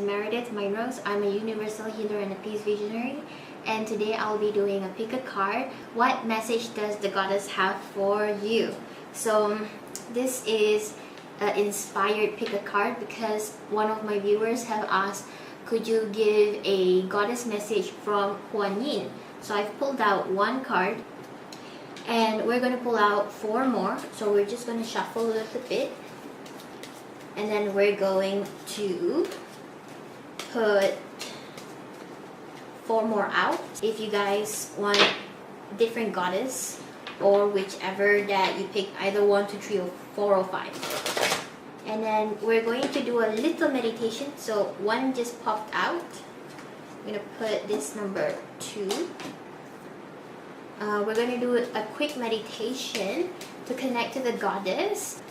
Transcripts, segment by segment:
Meredith Mynrose. I'm a universal healer and a peace visionary, and today I'll be doing a pick a card. What message does the goddess have for you? So this is an inspired pick a card because one of my viewers have asked, could you give a goddess message from Kuan Yin? So I've pulled out one card and we're going to pull out 4 more. So we're just going to shuffle a little bit. And then we're going to put 4 more out. If you guys want different goddess or whichever that you pick, either 1, 2, 3, or 4 or 5. And then we're going to do a little meditation. So 1 just popped out. I'm going to put this number 2. We're going to do a quick meditation to connect to the goddess.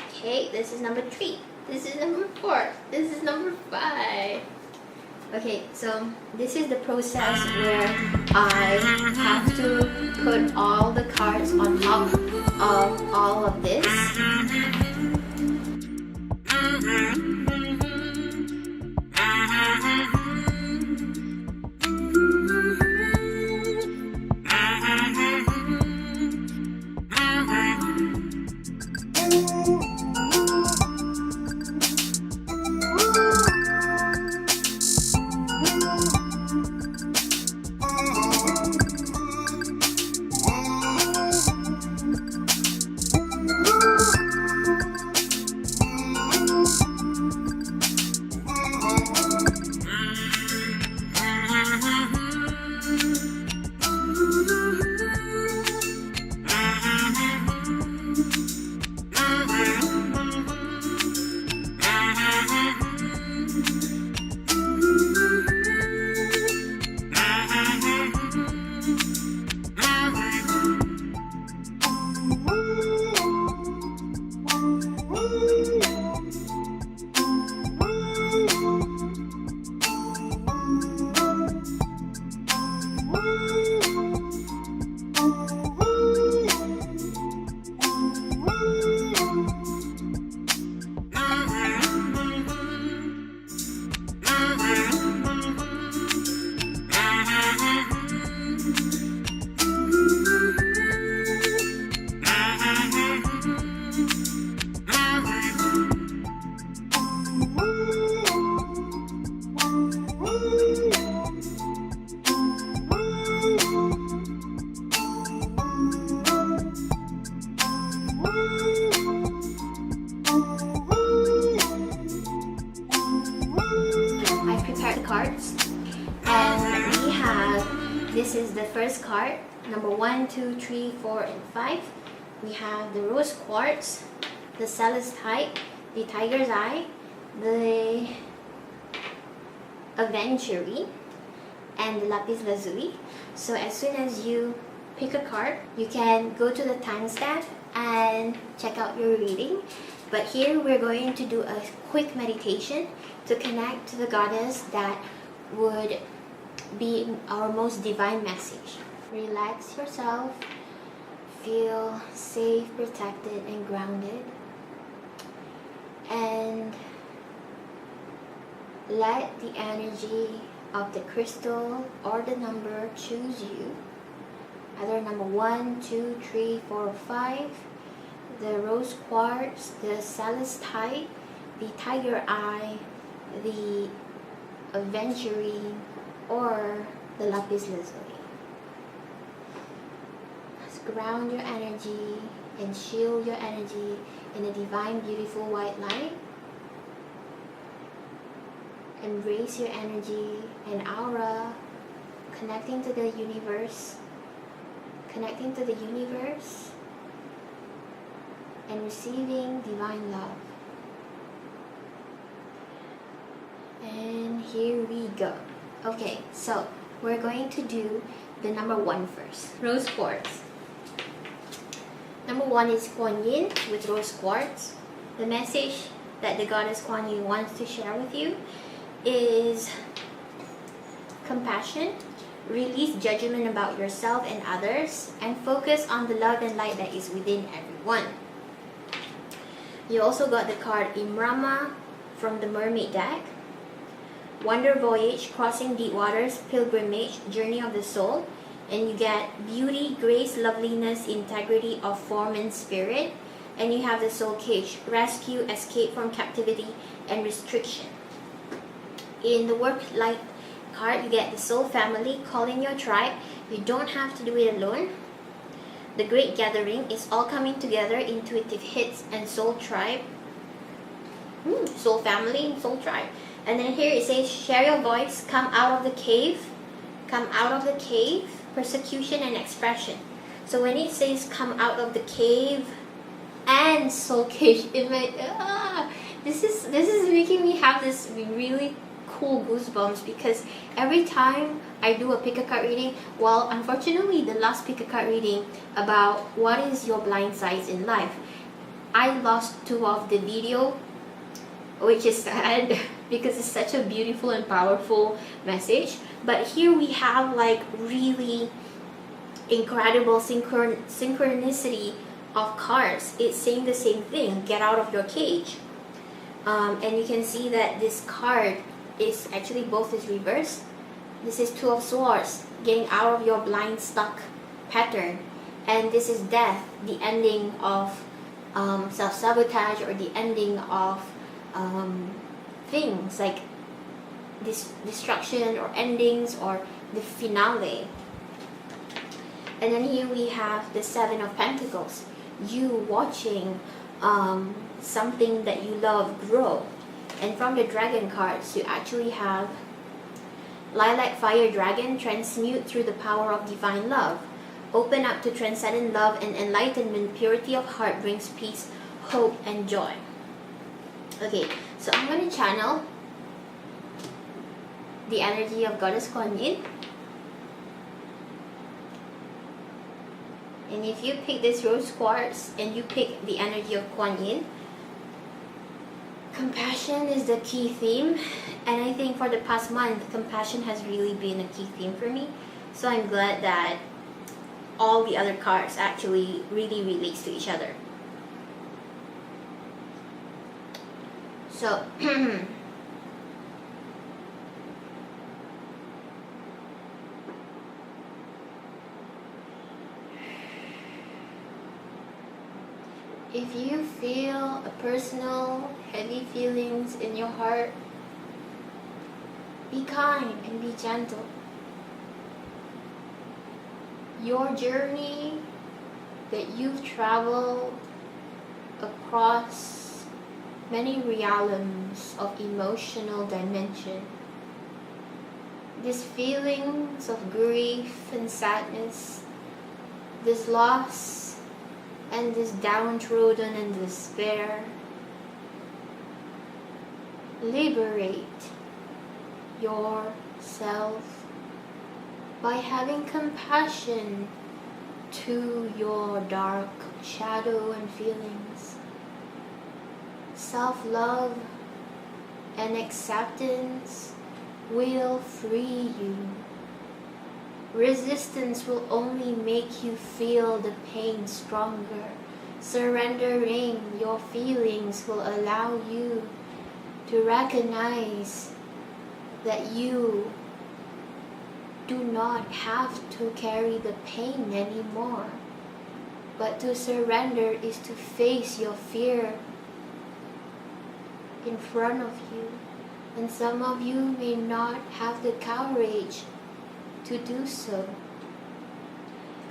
Okay, this is number 3. This is number 4. This is number 5. Okay, so this is the process where I have to put all the cards on top of all of this. Cards, and we have, this is the first card, number 1, 2, 3, 4, and 5. We have the rose quartz, the celestite, the tiger's eye, the aventurine, and the lapis lazuli. So as soon as you pick a card, you can go to the timestamp and check out your reading. But here we're going to do a quick meditation to connect to the goddess that would be our most divine message. Relax yourself, feel safe, protected, and grounded, and let the energy of the crystal or the number choose you. Either number 1, 2, 3, 4, or 5. The rose quartz, the celestite, the tiger eye, the aventurine, or the lapis lazuli. Let's ground your energy and shield your energy in a divine, beautiful white light. Embrace your energy and aura, connecting to the universe, and receiving divine love. And here we go. Okay, so we're going to do the number 1 first. Rose quartz. Number 1 is Kuan Yin with rose quartz. The message that the goddess Kuan Yin wants to share with you is compassion, release judgment about yourself and others, and focus on the love and light that is within everyone. You also got the card Imrama from the Mermaid deck. Wonder Voyage, Crossing Deep Waters, Pilgrimage, Journey of the Soul. And you get Beauty, Grace, Loveliness, Integrity of Form and Spirit. And you have the Soul Cage, Rescue, Escape from Captivity, and Restriction. In the Work Life card, you get the Soul Family, Calling Your Tribe. You don't have to do it alone. The Great Gathering is all coming together, Intuitive Hits, and Soul Tribe. Soul Family and Soul Tribe. And then here it says, share your voice, come out of the cave. Come out of the cave, persecution and expression. So when it says come out of the cave and Soul Cage, this is making me have this really cool goosebumps, because every time I do a pick a card reading, well, unfortunately the last pick a card reading about what is your blind sides in life, I lost 2 of the video, which is sad because it's such a beautiful and powerful message. But here we have like really incredible synchronicity of cards. It's saying the same thing, get out of your cage. And you can see that this card is actually both is reversed. This is 2 of Swords, getting out of your blind stuck pattern. And this is Death, the ending of self-sabotage, or the ending of things like this destruction or endings, or the finale. And then here we have the 7 of Pentacles, you watching something that you love grow. And from the Dragon cards, you actually have Lilac Fire Dragon, transmute through the power of divine love. Open up to transcendent love and enlightenment. Purity of heart brings peace, hope, and joy. Okay, so I'm going to channel the energy of Goddess Kuan Yin. And if you pick this rose quartz and you pick the energy of Kuan Yin, compassion is the key theme. And I think for the past month, compassion has really been a key theme for me. So I'm glad that all the other cards actually really relates to each other. So if you feel a personal heavy feelings in your heart, be kind and be gentle. Your journey that you've traveled across many realms of emotional dimension, these feelings of grief and sadness, this loss and this downtrodden and despair, liberate yourself by having compassion to your dark shadow and feelings. Self-love and acceptance will free you. Resistance will only make you feel the pain stronger. Surrendering your feelings will allow you to recognize that you do not have to carry the pain anymore. But to surrender is to face your fear in front of you. And some of you may not have the courage to do so.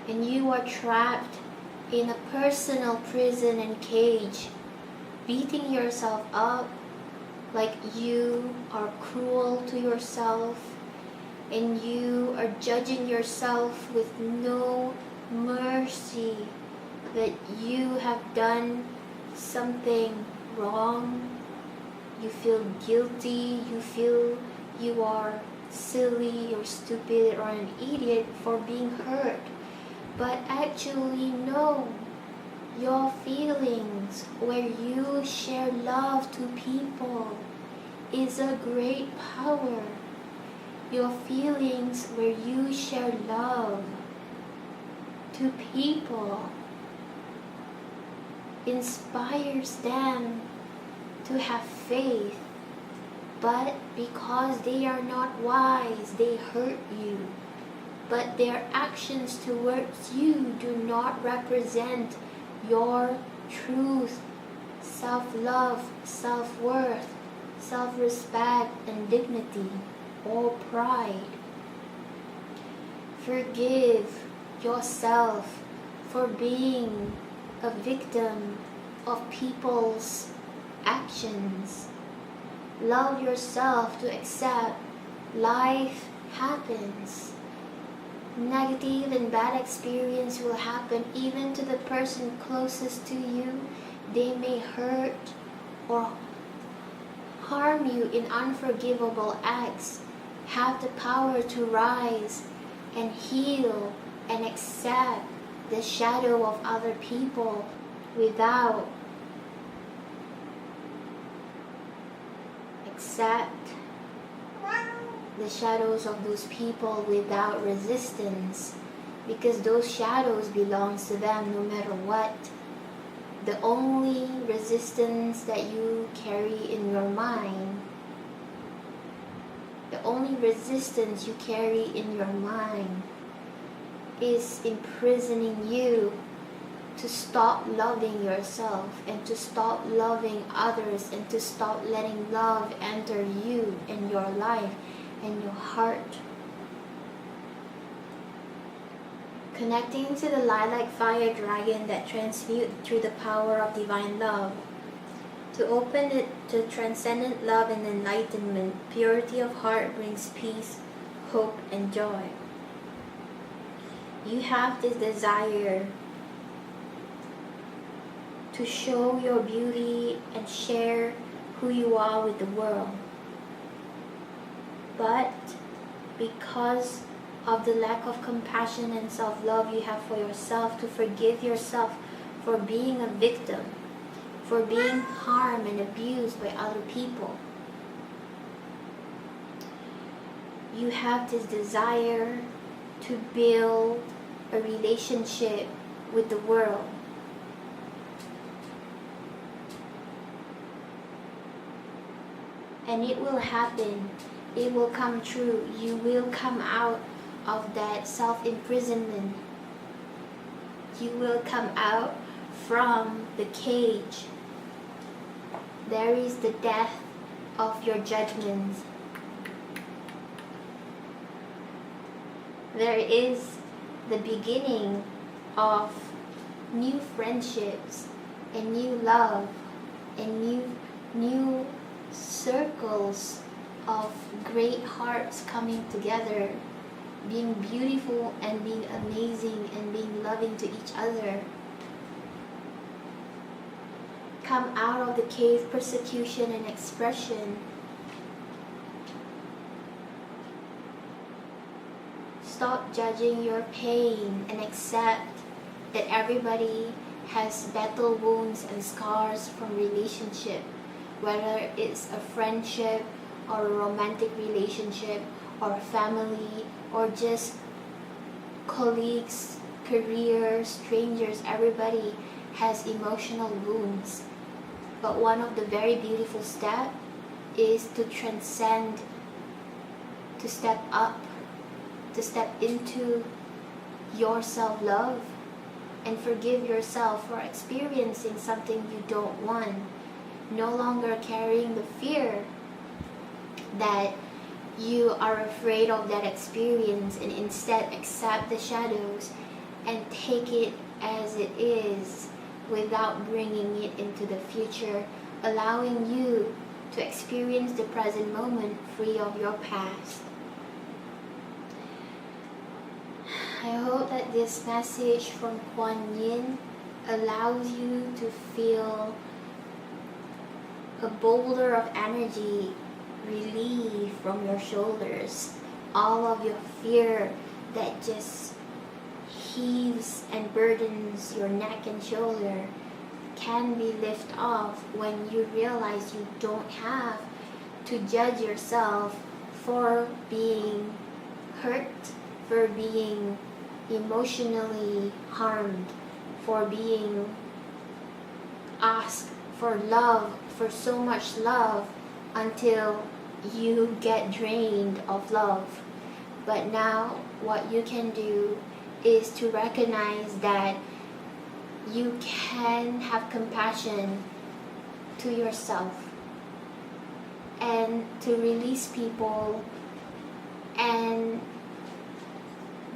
And you are trapped in a personal prison and cage, beating yourself up like you are cruel to yourself, and you are judging yourself with no mercy that you have done something wrong. You feel guilty, you feel you are silly or stupid or an idiot for being hurt. But actually no, your feelings where you share love to people is a great power. Your feelings where you share love to people inspires them to have faith, but because they are not wise, they hurt you. But their actions towards you do not represent your truth, self-love, self-worth, self-respect, and dignity, or pride. Forgive yourself for being a victim of people's actions. Love yourself to accept life happens. Negative and bad experience will happen even to the person closest to you. They may hurt or harm you in unforgivable acts. Have the power to rise and heal and accept the shadow of other people without accept the shadows of those people without resistance, because those shadows belongs to them no matter what. The only resistance that you carry in your mind, the only resistance you carry in your mind is imprisoning you to stop loving yourself and to stop loving others and to stop letting love enter you and your life and your heart. Connecting to the lilac fire dragon that transmute through the power of divine love. To open it to transcendent love and enlightenment, purity of heart brings peace, hope, and joy. You have this desire to show your beauty and share who you are with the world. But because of the lack of compassion and self-love you have for yourself, to forgive yourself for being a victim, for being harmed and abused by other people. You have this desire to build a relationship with the world. And it will happen. It will come true. You will come out of that self-imprisonment. You will come out from the cage. There is the death of your judgments. There is the beginning of new friendships and new love and new circles of great hearts coming together, being beautiful and being amazing and being loving to each other. Come out of the cave persecution and expression. Stop judging your pain and accept that everybody has battle wounds and scars from relationship, whether it's a friendship or a romantic relationship or family or just colleagues, career, strangers. Everybody has emotional wounds. But one of the very beautiful steps is to transcend, to step up, to step into your self-love and forgive yourself for experiencing something you don't want. No longer carrying the fear that you are afraid of that experience, and instead accept the shadows and take it as it is without bringing it into the future, allowing you to experience the present moment free of your past. I hope that this message from Kuan Yin allows you to feel a boulder of energy relieve from your shoulders. All of your fear that just heaves and burdens your neck and shoulder can be lifted off when you realize you don't have to judge yourself for being hurt, for being emotionally harmed, for being ask for love, for so much love, until you get drained of love. But now what you can do is to recognize that you can have compassion to yourself and to release people and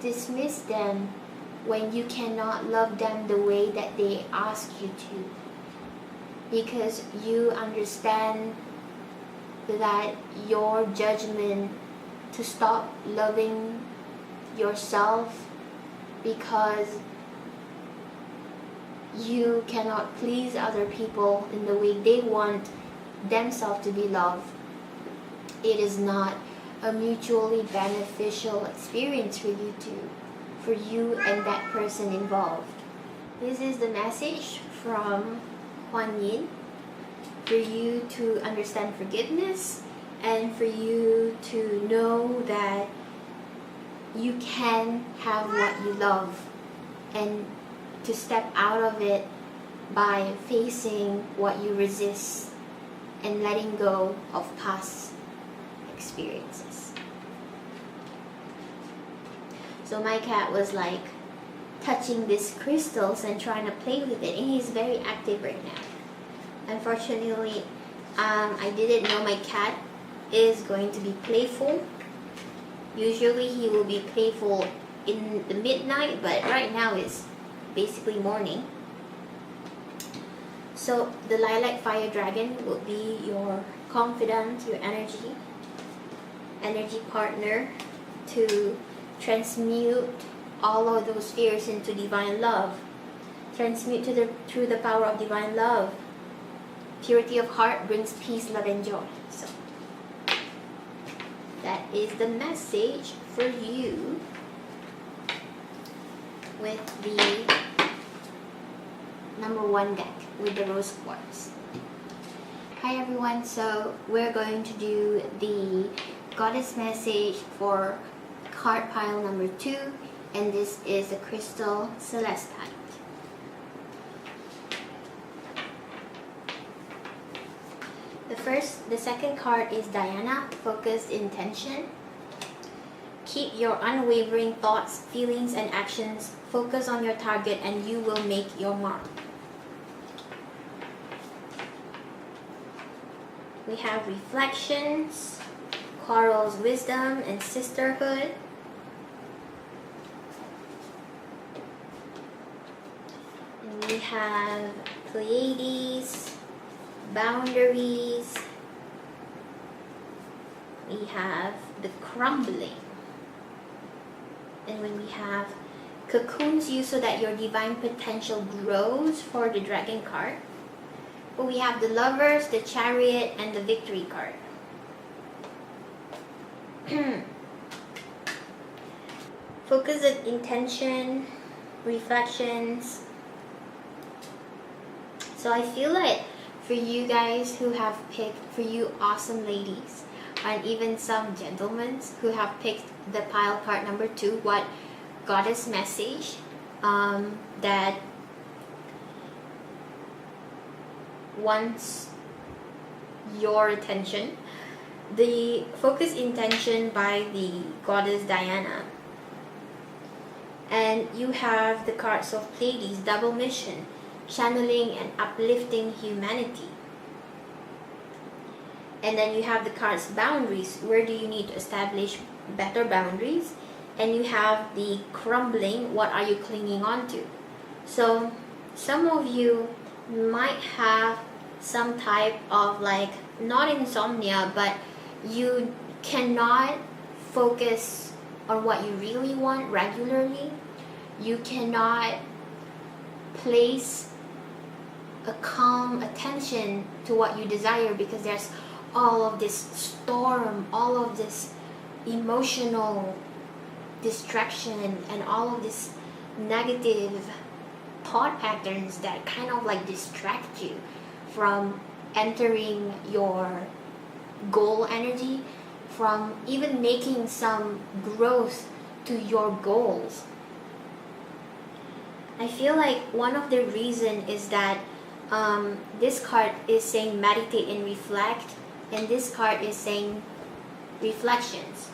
dismiss them when you cannot love them the way that they ask you to, because you understand that your judgment to stop loving yourself because you cannot please other people in the way they want themselves to be loved. It is not a mutually beneficial experience for you and that person involved. This is the message from Kuan Yin for you to understand forgiveness and for you to know that you can have what you love and to step out of it by facing what you resist and letting go of past experiences. So my cat was like touching these crystals and trying to play with it, and he's very active right now. Unfortunately, I didn't know my cat is going to be playful. Usually he will be playful in the midnight, but right now it's basically morning. So the lilac fire dragon will be your confidant, your energy partner to transmute all of those fears into divine love. Transmute through the power of divine love. Purity of heart brings peace, love, and joy. So that is the message for you with the number 1 deck with the rose quartz. Hi everyone, so we're going to do the goddess message for card pile number 2, and this is the crystal celestite. The second card is Diana, focused intention. Keep your unwavering thoughts, feelings, and actions. Focus on your target and you will make your mark. We have reflections, Coral's wisdom and sisterhood. And we have Pleiades, boundaries. We have the crumbling. And when we have cocoons you so that your divine potential grows for the dragon card. But we have the lovers, the chariot, and the victory card. Focus on intention, reflections. So I feel like for you guys who have picked, for you awesome ladies, and even some gentlemen who have picked the pile card number 2, what goddess message that wants your attention. The focus intention by the goddess Diana. And you have the cards of Pleiades, double mission, channeling and uplifting humanity. And then you have the cards boundaries, where do you need to establish better boundaries? And you have the crumbling, what are you clinging on to? So some of you might have some type of like, not insomnia, but you cannot focus on what you really want regularly. You cannot place a calm attention to what you desire because there's all of this storm, all of this emotional distraction and all of this negative thought patterns that kind of like distract you from entering your goal energy, from even making some growth to your goals. I feel like one of the reason is that this card is saying meditate and reflect, and this card is saying reflections.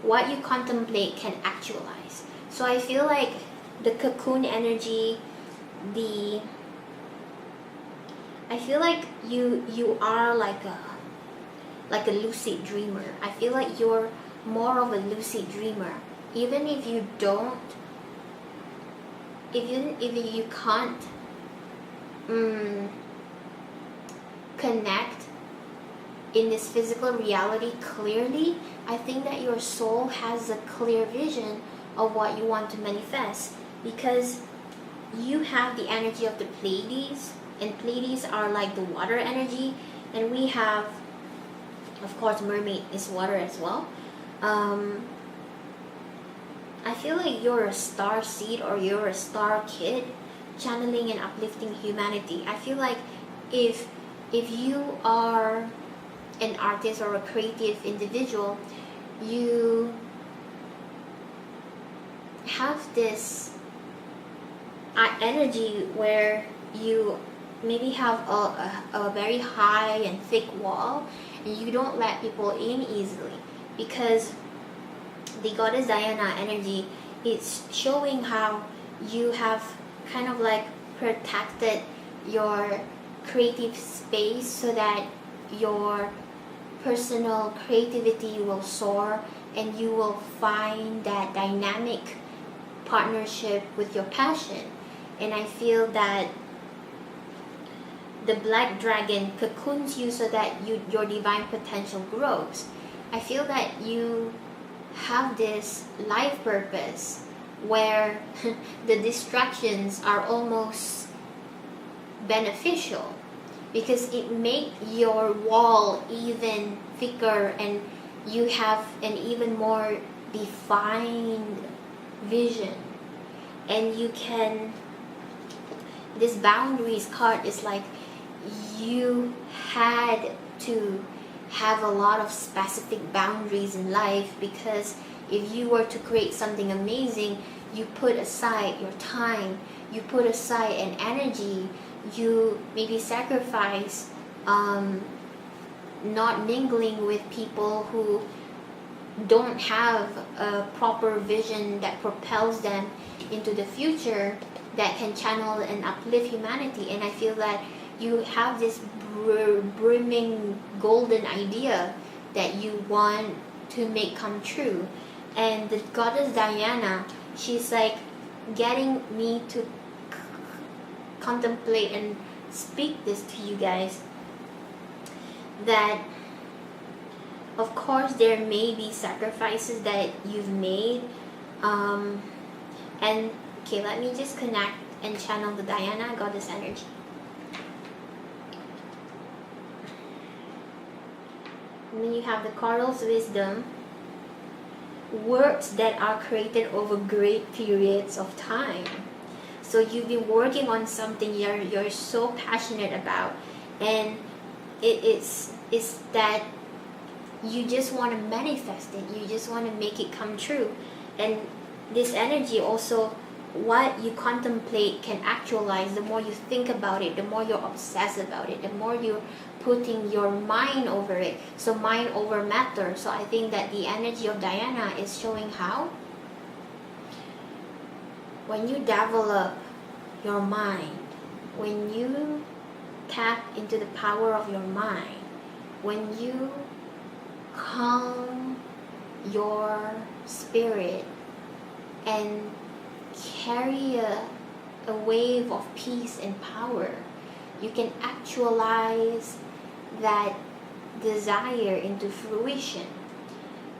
What you contemplate can actualize. So I feel like the cocoon energy, I feel like you are like a lucid dreamer. I feel like you're more of a lucid dreamer. Even if you don't, even if you can't connect in this physical reality clearly, I think that your soul has a clear vision of what you want to manifest, because you have the energy of the Pleiades, and Pleiades are like the water energy, and we have, of course, mermaid is water as well. I feel like you're a star seed, or you're a star kid channeling and uplifting humanity. I feel like if you are an artist or a creative individual, you have this energy where you maybe have a very high and thick wall, and you don't let people in easily, because the goddess Diana energy is showing how you have kind of like protected your creative space so that your personal creativity will soar, and you will find that dynamic partnership with your passion. And I feel that the black dragon cocoons you so that your divine potential grows. I feel that you have this life purpose where the distractions are almost beneficial, because it makes your wall even thicker, and you have an even more defined vision. And you can, this boundaries card is like you had to have a lot of specific boundaries in life, because if you were to create something amazing, you put aside your time, you put aside an energy, you maybe sacrifice not mingling with people who don't have a proper vision that propels them into the future, that can channel and uplift humanity. And I feel that you have this brimming golden idea that you want to make come true. And the goddess Diana, she's like getting me to contemplate and speak this to you guys, that of course there may be sacrifices that you've made, and okay, let me just connect and channel the Diana goddess energy. And then you have the Coral's wisdom, works that are created over great periods of time. So you've been working on something you're so passionate about, and it's that you just want to manifest it, you just want to make it come true. And this energy also, what you contemplate can actualize. The more you think about it, the more you're obsessed about it, the more you're putting your mind over it. So mind over matter. So I think that the energy of Diana is showing how when you develop your mind, when you tap into the power of your mind, when you calm your spirit and carry a wave of peace and power, you can actualize that desire into fruition.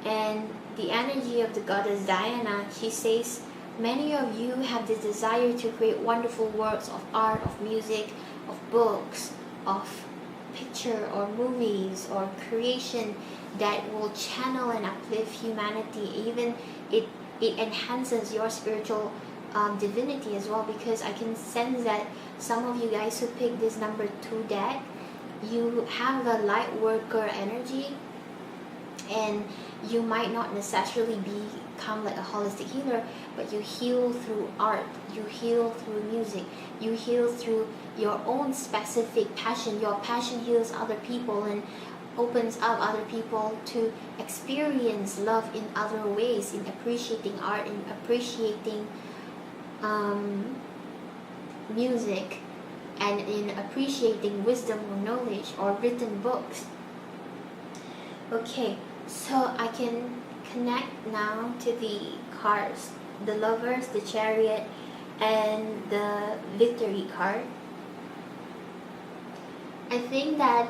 And the energy of the goddess Diana, she says many of you have the desire to create wonderful works of art, of music, of books, of picture or movies or creation that will channel and uplift humanity. Even it enhances your spiritual divinity as well, because I can sense that some of you guys who picked this number 2 deck, you have a light worker energy, And you might not necessarily become like a holistic healer, but you heal through art, you heal through music, you heal through your own specific passion. Your passion heals other people and opens up other people to experience love in other ways, in appreciating art, in appreciating music, and in appreciating wisdom or knowledge or written books. Okay, so I can connect now to the cards, the Lovers, the Chariot, and the Victory card. I think that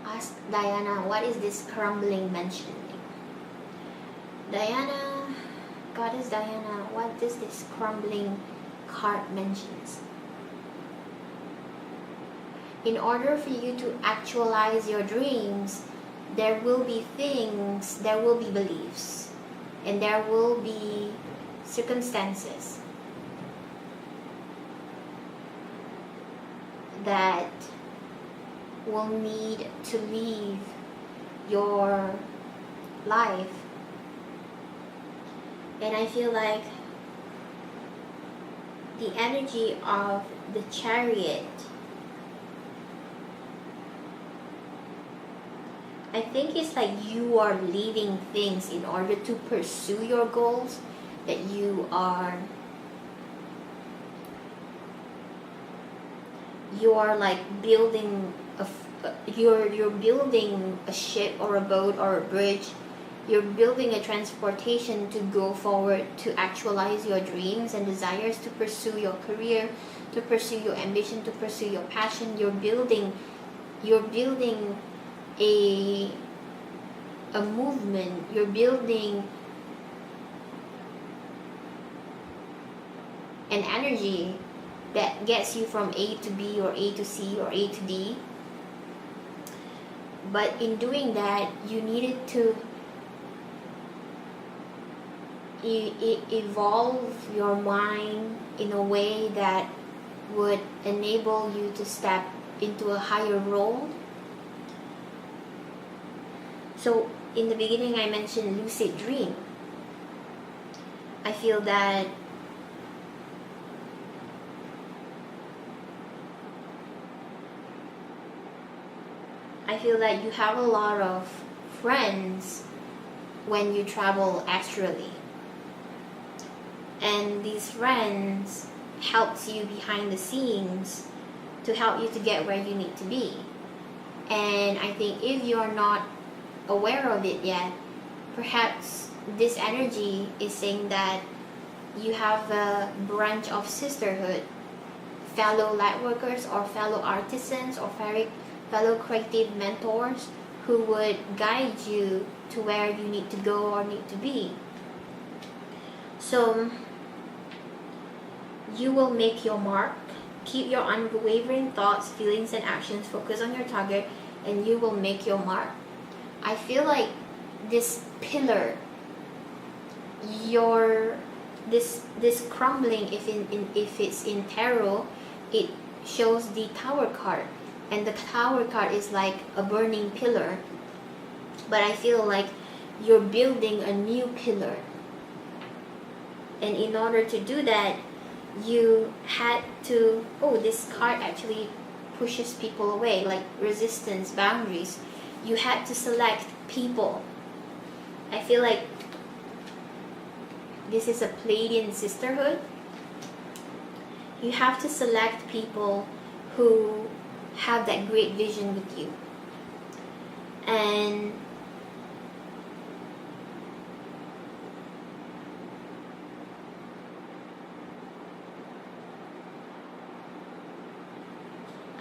ask Diana, what is this crumbling mentioning? Diana, Goddess Diana, what does this crumbling card mentions? In order for you to actualize your dreams, there will be things, there will be beliefs, and there will be circumstances that will need to leave your life. And I feel like the energy of the Chariot, I think it's like you are leaving things in order to pursue your goals, that you are like building you're building a ship or a boat or a bridge. You're building a transportation to go forward, to actualize your dreams and desires, to pursue your career, to pursue your ambition, to pursue your passion. You're building a movement. You're building an energy that gets you from A to B or A to C or A to D. But in doing that, you needed to evolve your mind in a way that would enable you to step into a higher role. So in the beginning I mentioned lucid dream. I feel that you have a lot of friends when you travel astrally, and these friends helps you behind the scenes to help you to get where you need to be. And I think if you're not aware of it yet, perhaps this energy is saying that you have a branch of sisterhood, fellow lightworkers or fellow artisans or fellow creative mentors who would guide you to where you need to go or need to be. So you will make your mark. Keep your unwavering thoughts, feelings, and actions focused on your target, and you will make your mark. I feel like this pillar, this crumbling, if it's in tarot, it shows the Tower card, and the Tower card is like a burning pillar. But I feel like you're building a new pillar, and in order to do that, you had to, this card actually pushes people away, like resistance, boundaries. You had to select people. I feel like this is a Pleiadian sisterhood. You have to select people who have that great vision with you. And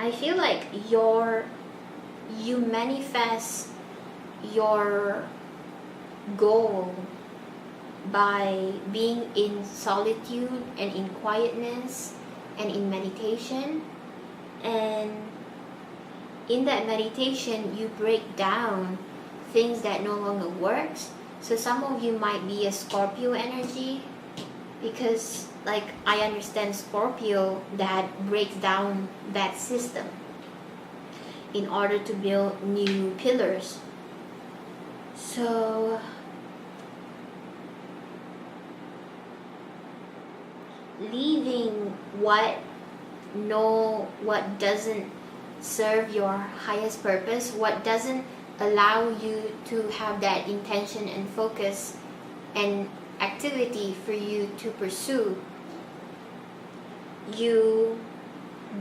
I feel like you manifest your goal by being in solitude and in quietness and in meditation. And in that meditation, you break down things that no longer works. So some of you might be a Scorpio energy, because like I understand Scorpio that breaks down that system in order to build new pillars. So leaving what doesn't serve your highest purpose, what doesn't allow you to have that intention and focus and activity for you to pursue. You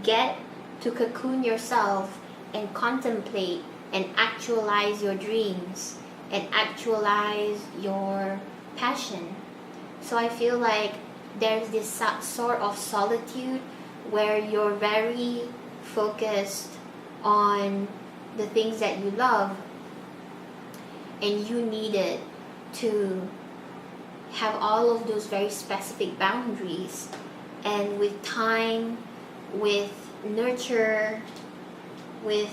get to cocoon yourself and contemplate and actualize your dreams and actualize your passion. So I feel like there's this sort of solitude where you're very focused on the things that you love, and you needed to have all of those very specific boundaries. And with time, with nurture, with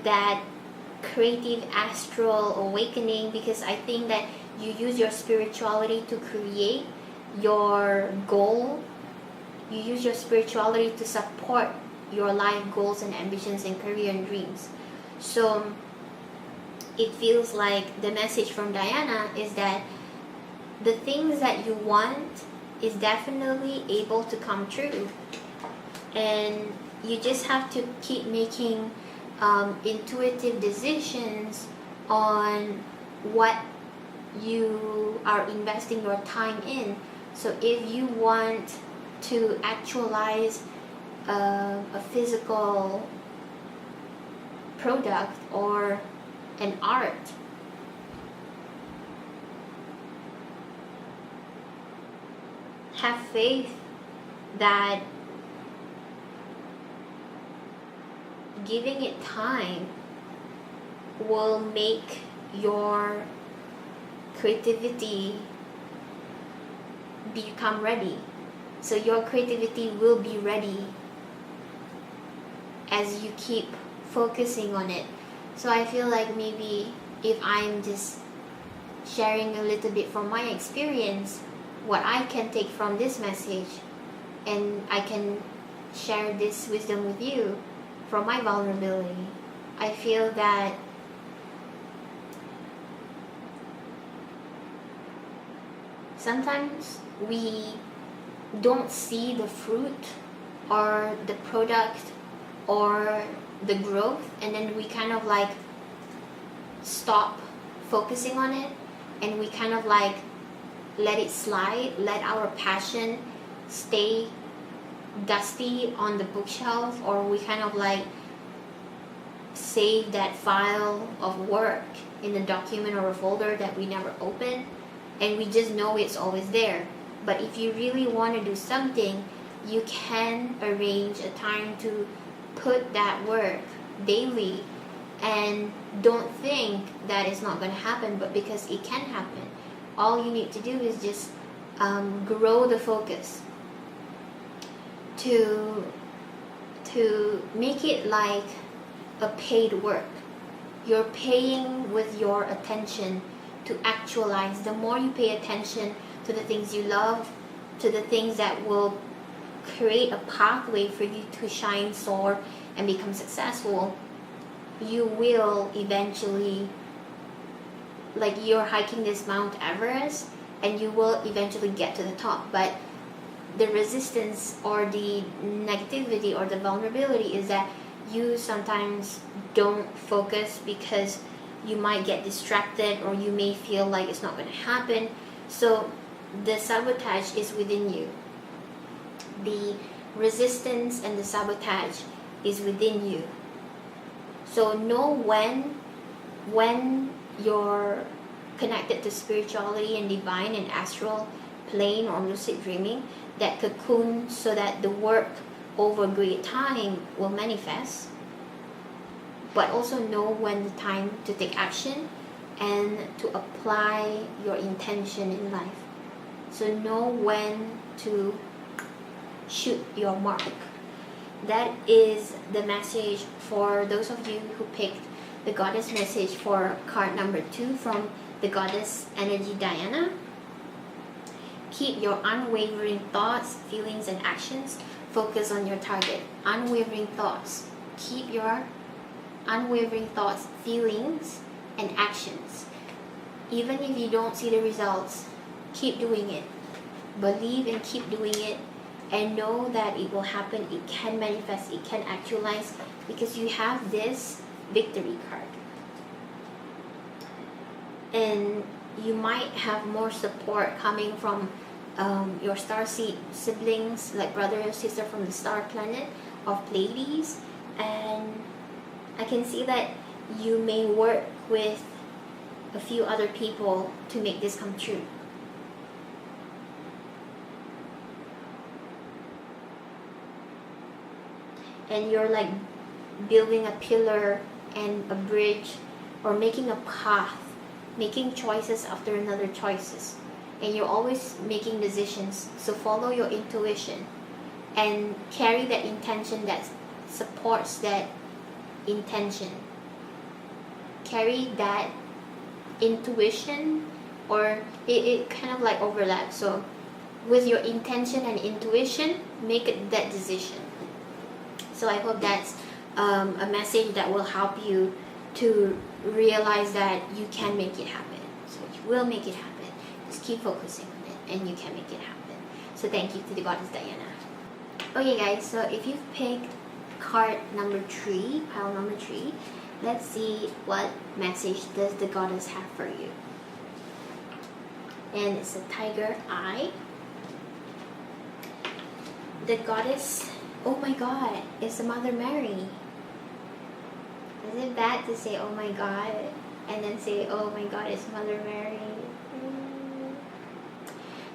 that creative astral awakening, because I think that you use your spirituality to create your goal. You use your spirituality to support your life goals and ambitions and career and dreams. So it feels like the message from Diana is that the things that you want is definitely able to come true, and you just have to keep making intuitive decisions on what you are investing your time in. So if you want to actualize a physical product or an art, have faith that giving it time will make your creativity become ready. So your creativity will be ready as you keep focusing on it. So I feel like maybe if I'm just sharing a little bit from my experience, what I can take from this message, and I can share this wisdom with you from my vulnerability. I feel that sometimes we don't see the fruit or the product or the growth, and then we kind of like stop focusing on it, and we kind of like let it slide, let our passion stay dusty on the bookshelf, or we kind of like save that file of work in a document or a folder that we never open, and we just know it's always there. But if you really want to do something, you can arrange a time to put that work daily, and don't think that it's not going to happen, but because it can happen. All you need to do is just grow the focus to make it like a paid work. You're paying with your attention to actualize. The more you pay attention to the things you love, to the things that will create a pathway for you to shine, soar, and become successful, you will eventually, like you're hiking this Mount Everest, and you will eventually get to the top. But the resistance or the negativity or the vulnerability is that you sometimes don't focus because you might get distracted, or you may feel like it's not going to happen. So the sabotage is within you. The resistance and the sabotage is within you. So know when you're connected to spirituality and divine and astral plane or lucid dreaming, that cocoon, so that the work over great time will manifest. But also know when the time to take action and to apply your intention in life. So know when to shoot your mark. That is the message for those of you who picked the goddess message for card number 2 from the goddess energy Diana. Keep your unwavering thoughts, feelings, and actions focused on your target. Unwavering thoughts. Keep your unwavering thoughts, feelings, and actions. Even if you don't see the results, keep doing it. Believe and keep doing it, and know that it will happen. It can manifest, it can actualize, because you have this victory card. And you might have more support coming from your star seed siblings, like brother or sister from the star planet of Pleiades. And I can see that you may work with a few other people to make this come true. And you're like building a pillar and a bridge, or making a path, making choices after another choices, and you're always making decisions. So follow your intuition and carry that intention that supports that intention. Carry that intuition, or it kind of like overlaps. So with your intention and intuition, make that decision. So I hope that's a message that will help you to realize that you can make it happen. So you will make it happen. Just keep focusing on it, and you can make it happen. So thank you to the goddess Diana. Okay guys, so if you've picked card number 3, pile number 3, let's see what message does the goddess have for you. And it's a tiger eye. The goddess, oh my god, it's the Mother Mary. Is it bad to say oh my god and then say oh my god, it's Mother Mary?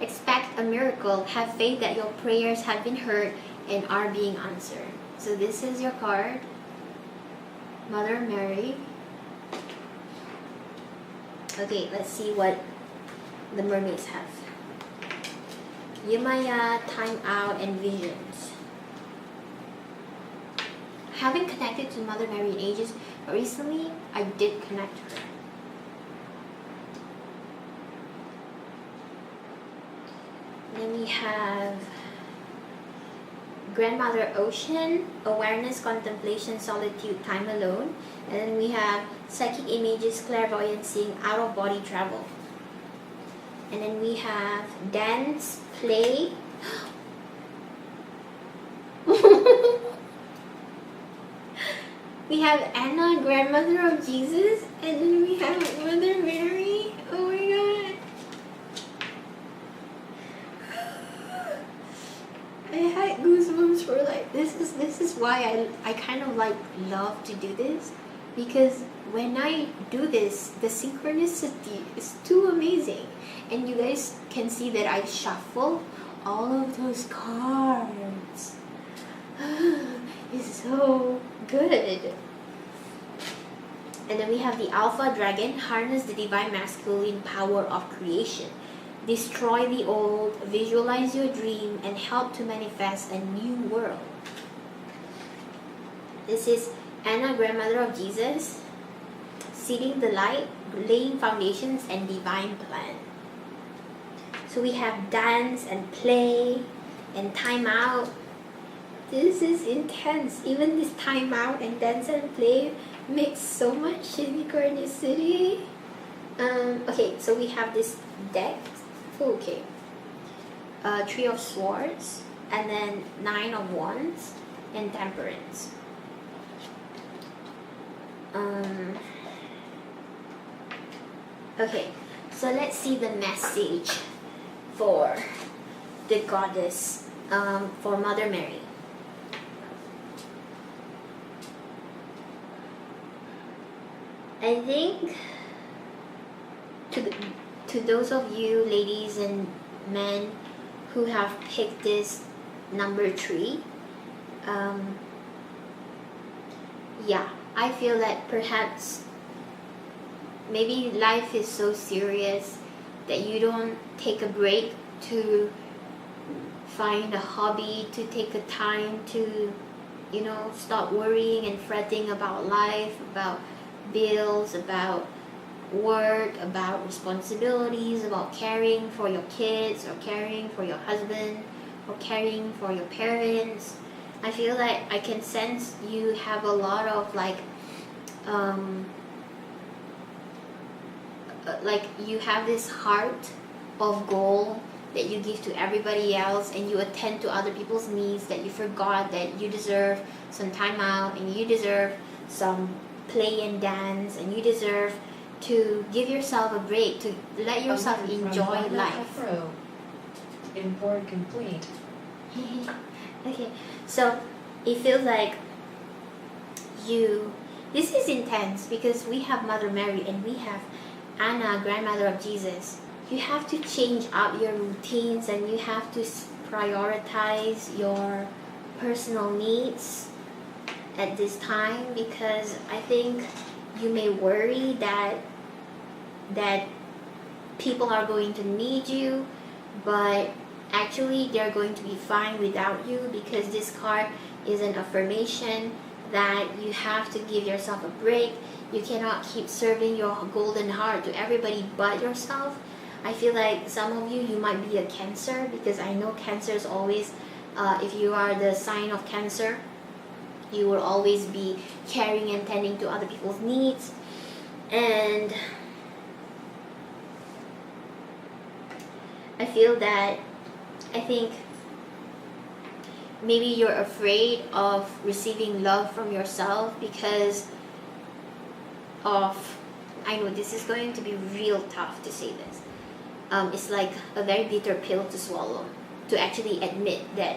Expect a miracle. Have faith that your prayers have been heard and are being answered. So this is your card, Mother Mary. Okay, let's see what the mermaids have. Yamaya, time out, and visions. Haven't connected to Mother Mary in ages, but recently I did connect her. Then we have Grandmother Ocean, awareness, contemplation, solitude, time alone. And then we have psychic images, clairvoyance, seeing, out of body travel. And then we have dance, play. We have Anna, grandmother of Jesus, and then we have Mother Mary. Oh my god. I had goosebumps for like, this is why I kind of like love to do this, because when I do this, the synchronicity is too amazing. And you guys can see that I shuffle all of those cards. It's so good. And then we have the Alpha Dragon, harness the divine masculine power of creation. Destroy the old, visualize your dream, and help to manifest a new world. This is Anna, grandmother of Jesus, seeding the light, laying foundations, and divine plan. So we have dance and play and time out. This is intense. Even this time out and dance and play makes so much synchronicity. Okay, so we have this deck. Okay. Three of Swords, and then 9 of Wands, and Temperance. Okay, so let's see the message for the goddess, for Mother Mary. I think to those of you ladies and men who have picked this number 3, yeah, I feel that perhaps maybe life is so serious that you don't take a break to find a hobby, to take a time to, you know, stop worrying and fretting about life, about bills, about work, about responsibilities, about caring for your kids or caring for your husband or caring for your parents. I feel like I can sense you have a lot of like you have this heart of gold that you give to everybody else, and you attend to other people's needs, that you forgot that you deserve some time out, and you deserve some play and dance, and you deserve to give yourself a break, to let yourself enjoy life. Import complete. Okay, so it feels like this is intense because we have Mother Mary and we have Anna, grandmother of Jesus. You have to change up your routines, and you have to prioritize your personal needs at this time, because I think you may worry that people are going to need you, but actually they're going to be fine without you, because this card is an affirmation that you have to give yourself a break. You cannot keep serving your golden heart to everybody but yourself. I feel like some of you might be a Cancer, because I know Cancer is always, if you are the sign of Cancer, you will always be caring and tending to other people's needs. And I think maybe you're afraid of receiving love from yourself because of, I know this is going to be real tough to say this. It's like a very bitter pill to swallow, to actually admit that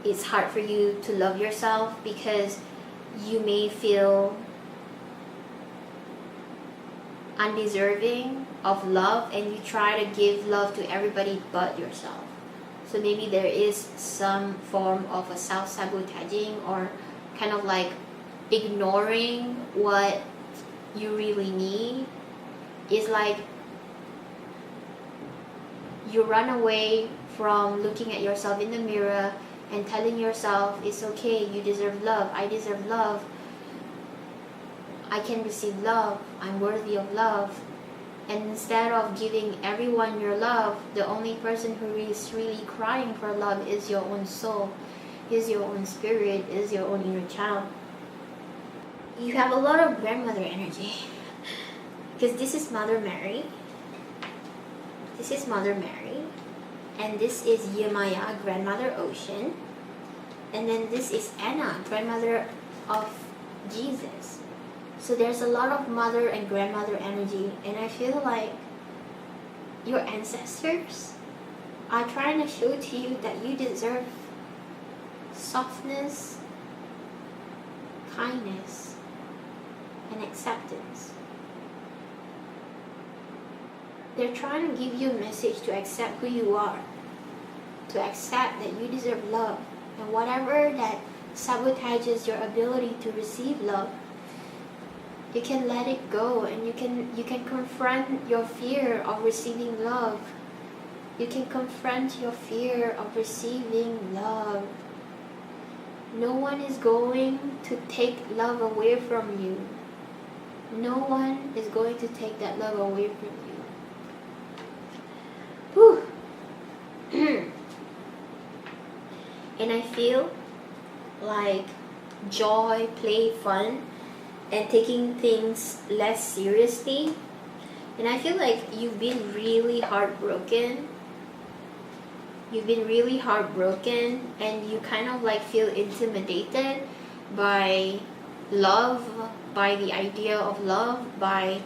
it's hard for you to love yourself, because you may feel undeserving of love, and you try to give love to everybody but yourself. So maybe there is some form of a self-sabotaging, or kind of like ignoring what you really need. It's like you run away from looking at yourself in the mirror and telling yourself, it's okay, you deserve love, I deserve love, I can receive love, I'm worthy of love. And instead of giving everyone your love, the only person who is really crying for love is your own soul, is your own spirit, is your own inner child. You have a lot of grandmother energy, because this is Mother Mary. This is Mother Mary, and this is Yemaya, grandmother ocean, and then this is Anna, grandmother of Jesus. So there's a lot of mother and grandmother energy, and I feel like your ancestors are trying to show to you that you deserve softness, kindness, and acceptance. They're trying to give you a message to accept who you are, to accept that you deserve love, and whatever that sabotages your ability to receive love, you can let it go, and you can confront your fear of receiving love. You can confront your fear of receiving love. No one is going to take love away from you. No one is going to take that love away from you. Whew. And I feel like joy, play, fun, and taking things less seriously. And I feel like you've been really heartbroken. You've been really heartbroken, and you kind of like feel intimidated by love, by the idea of love, by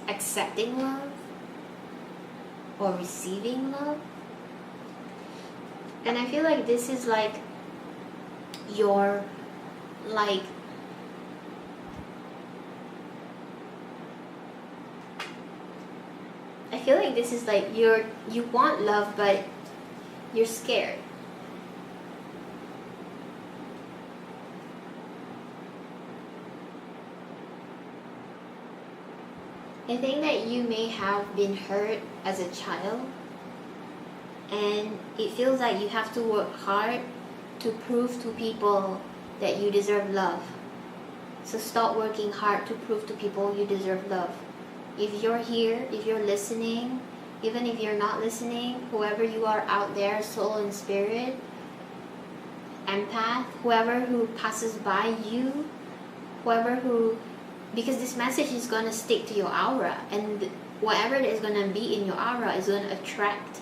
accepting love or receiving love. And I feel like this is like your I feel like this is like you want love, but you're scared. I think that you may have been hurt as a child, and it feels like you have to work hard to prove to people that you deserve love. So stop working hard to prove to people you deserve love. If you're here, if you're listening, even if you're not listening, whoever you are out there, soul and spirit, empath, whoever who passes by you, whoever who, because this message is going to stick to your aura, and whatever it is going to be in your aura is going to attract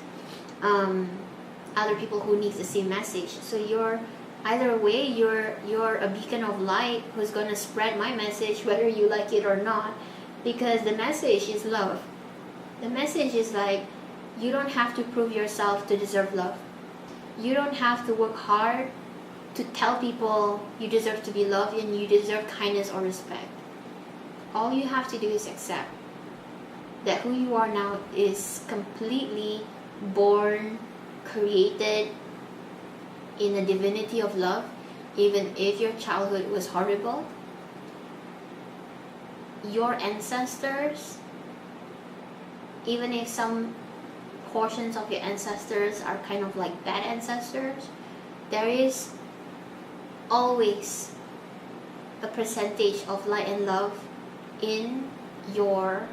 other people who need the same message. So you're either way, you're a beacon of light who's going to spread my message whether you like it or not, because the message is love. The message is like, you don't have to prove yourself to deserve love. You don't have to work hard to tell people you deserve to be loved and you deserve kindness or respect. All you have to do is accept that who you are now is completely born, created in a divinity of love. Even if your childhood was horrible, your ancestors, even if some portions of your ancestors are kind of like bad ancestors, there is always a percentage of light and love in your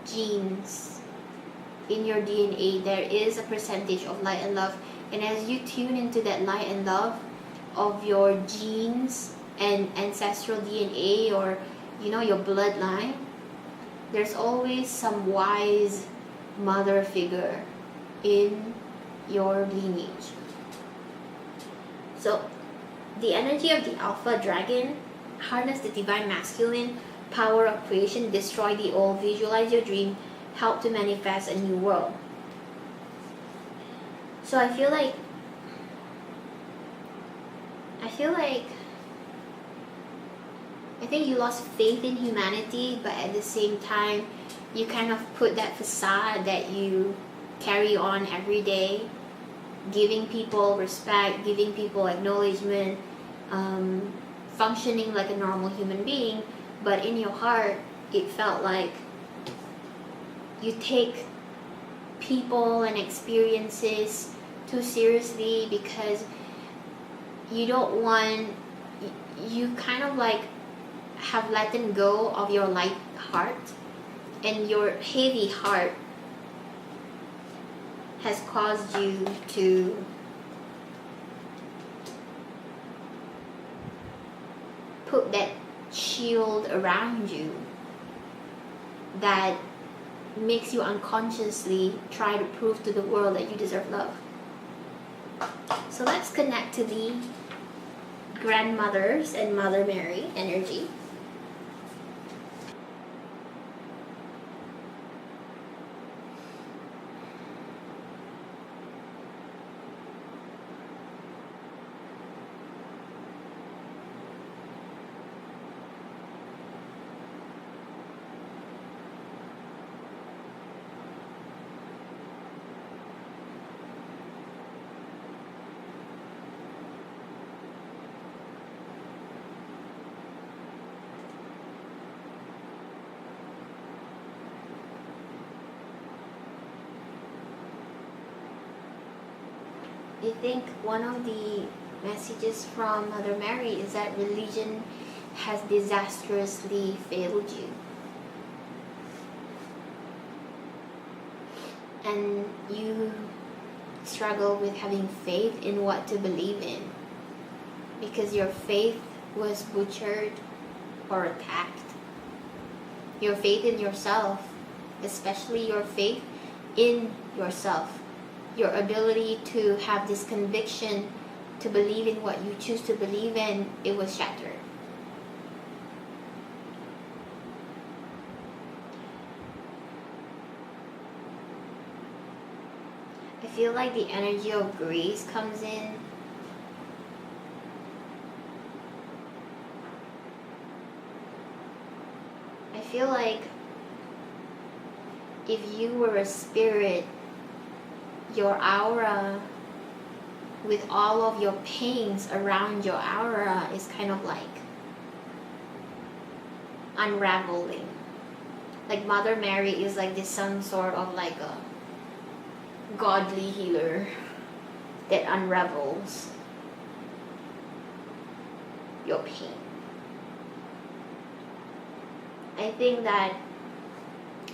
genes, in your DNA. There is a percentage of light and love, and as you tune into that light and love of your genes and ancestral DNA, or your bloodline, there's always some wise mother figure in your lineage. So the energy of the alpha dragon: harness the divine masculine power of creation, destroy the old, visualize your dream, help to manifest a new world. So I feel like I think you lost faith in humanity, but at the same time you kind of put that facade that you carry on every day, giving people respect, giving people acknowledgement, functioning like a normal human being, but in your heart it felt like you take people and experiences too seriously, because you kind of like have let go of your light heart, and your heavy heart has caused you to put that shield around you that makes you unconsciously try to prove to the world that you deserve love. So let's connect to the grandmothers and Mother Mary energy. I think one of the messages from Mother Mary is that religion has disastrously failed you. And you struggle with having faith in what to believe in, because your faith was butchered or attacked. Your faith in yourself, especially your faith in yourself, your ability to have this conviction to believe in what you choose to believe in, it was shattered. I feel like the energy of grace comes in. I feel like if you were a spirit, your aura, with all of your pains around your aura, is kind of like unraveling. Like Mother Mary is like this some sort of like a godly healer that unravels. your pain. I think that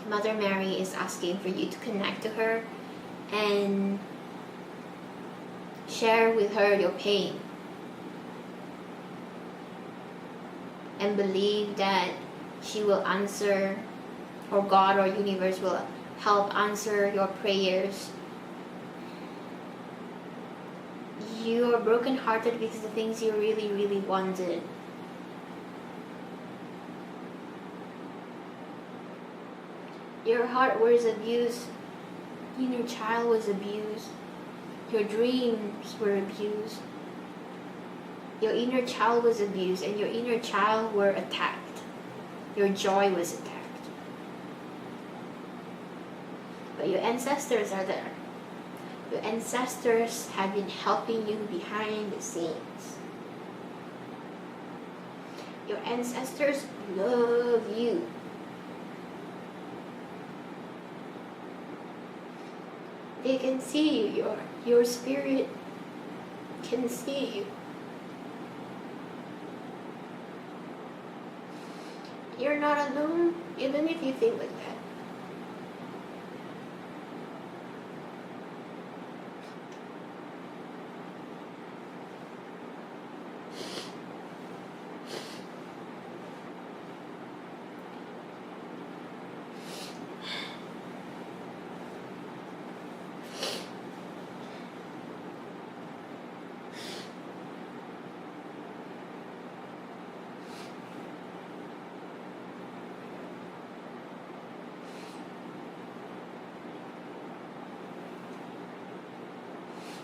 Mother Mary is asking for you to connect to her and share with her your pain. And believe that she will answer, or God or universe will help answer your prayers. You are brokenhearted because the things you really, really wanted. Your heart was abused. Inner child was abused. Your dreams were abused. Your inner child was abused, and your inner child were attacked. Your joy was attacked. But your ancestors are there. Your ancestors have been helping you behind the scenes. Your ancestors love you. They can see you. Your spirit can see you. You're not alone, even if you think like that.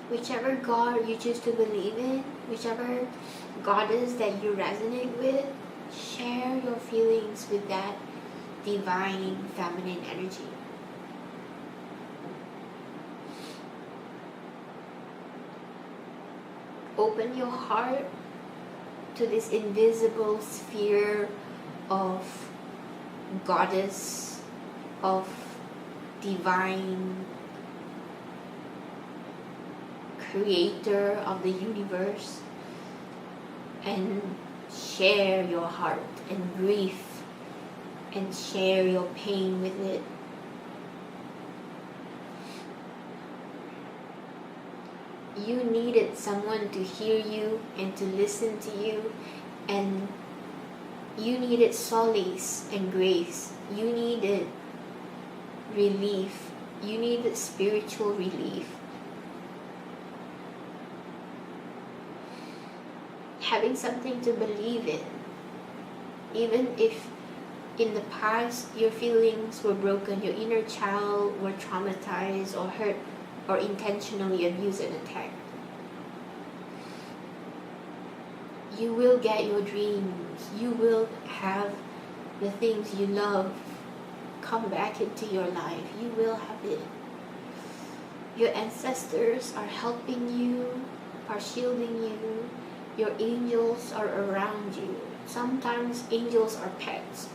Whichever God you choose to believe in, whichever goddess that you resonate with, share your feelings with that divine feminine energy. Open your heart to this invisible sphere of goddess, of divine creator of the universe, and share your heart and grief and share your pain with it. You needed someone to hear you and to listen to you, and you needed solace and grace. You needed relief. You needed spiritual relief. Having something to believe in, even if in the past your feelings were broken, your inner child were traumatized or hurt or intentionally abused and attacked. You will get your dreams. You will have the things you love come back into your life. You will have it. Your ancestors are helping you, are shielding you. Your angels are around you. Sometimes angels are pets.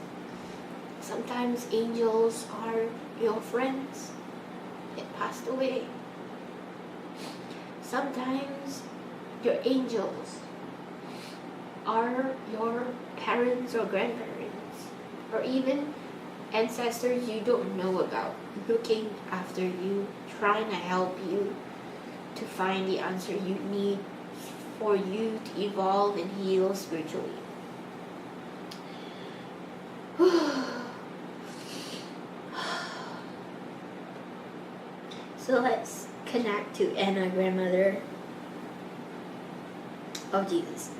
Sometimes angels are your friends that passed away. Sometimes your angels are your parents or grandparents, or even ancestors you don't know about, looking after you, trying to help you to find the answer you need for you to evolve and heal spiritually. So let's connect to Anna, grandmother of Jesus.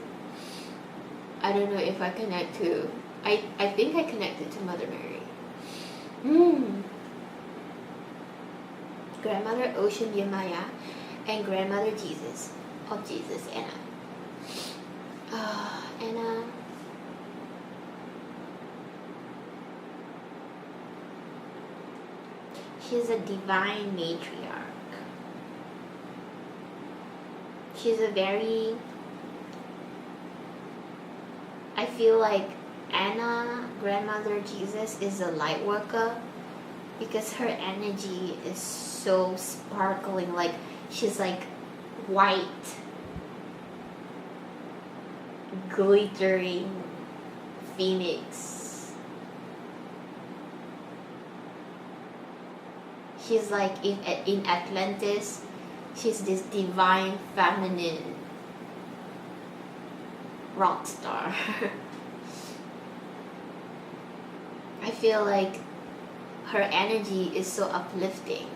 I don't know if I connect to, I think I connected to Mother Mary. Grandmother Ocean Yamaya and grandmother Jesus. Of Jesus, Anna. Anna. She's a divine matriarch. She's a very, I feel like Anna, grandmother Jesus, is a light worker because her energy is so sparkling. Like she's like white, glittering phoenix. She's like in Atlantis, she's this divine feminine rock star. I feel like her energy is so uplifting.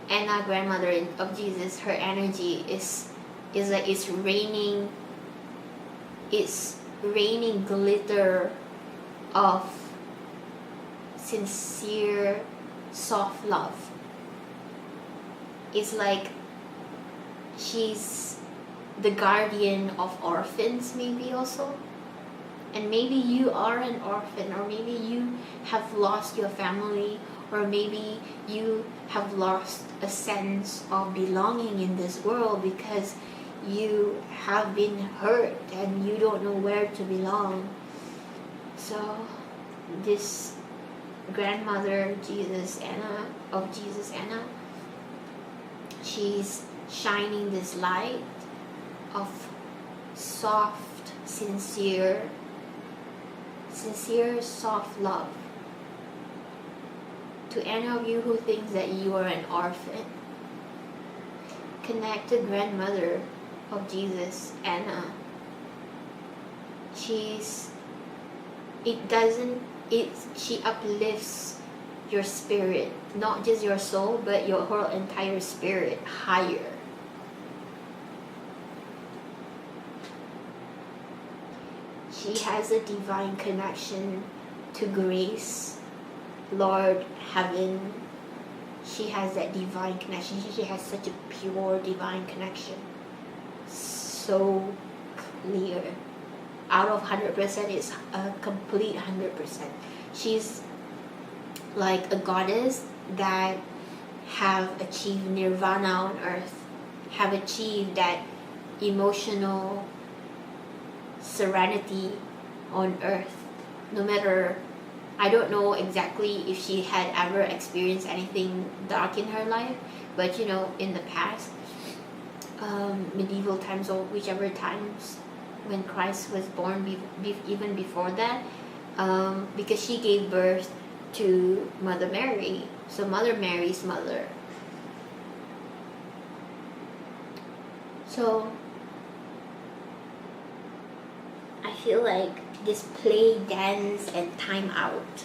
Anna, grandmother of Jesus, her energy is like it's raining glitter of sincere soft love. It's like she's the guardian of orphans, maybe also. And maybe you are an orphan, or maybe you have lost your family, or maybe you have lost a sense of belonging in this world because you have been hurt and you don't know where to belong. So this grandmother of Jesus Anna, she's shining this light of soft, sincere soft love to any of you who thinks that you are an orphan. Connect to grandmother of Jesus, Anna. She uplifts your spirit, not just your soul, but your whole entire spirit higher. She has a divine connection to grace, Lord, heaven. She has that divine connection. She has such a pure divine connection. So clear. Out of 100%, it's a complete 100%. She's like a goddess that have achieved nirvana on earth, have achieved that emotional serenity on earth. No matter, I don't know exactly if she had ever experienced anything dark in her life, but in the past, medieval times or whichever times when Christ was born, even before that, because she gave birth to Mother Mary, so Mother Mary's mother. So I feel like this play, dance, and time out,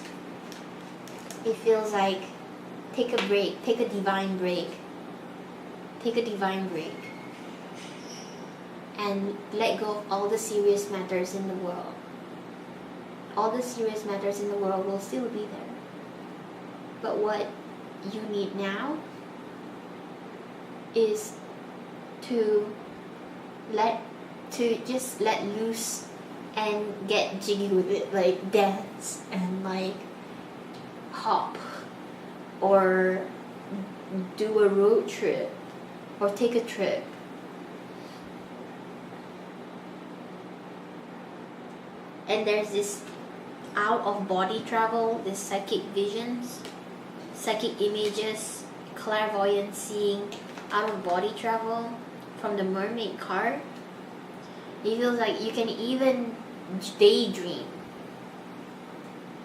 it feels like take a break, take a divine break, and let go of all the serious matters in the world. All the serious matters in the world will still be there. But what you need now is to just let loose and get jiggy with it, like dance and like hop or do a road trip or take a trip. And there's this out of body travel, this psychic visions, psychic images, clairvoyant seeing, out of body travel from the mermaid card. It feels like you can even daydream.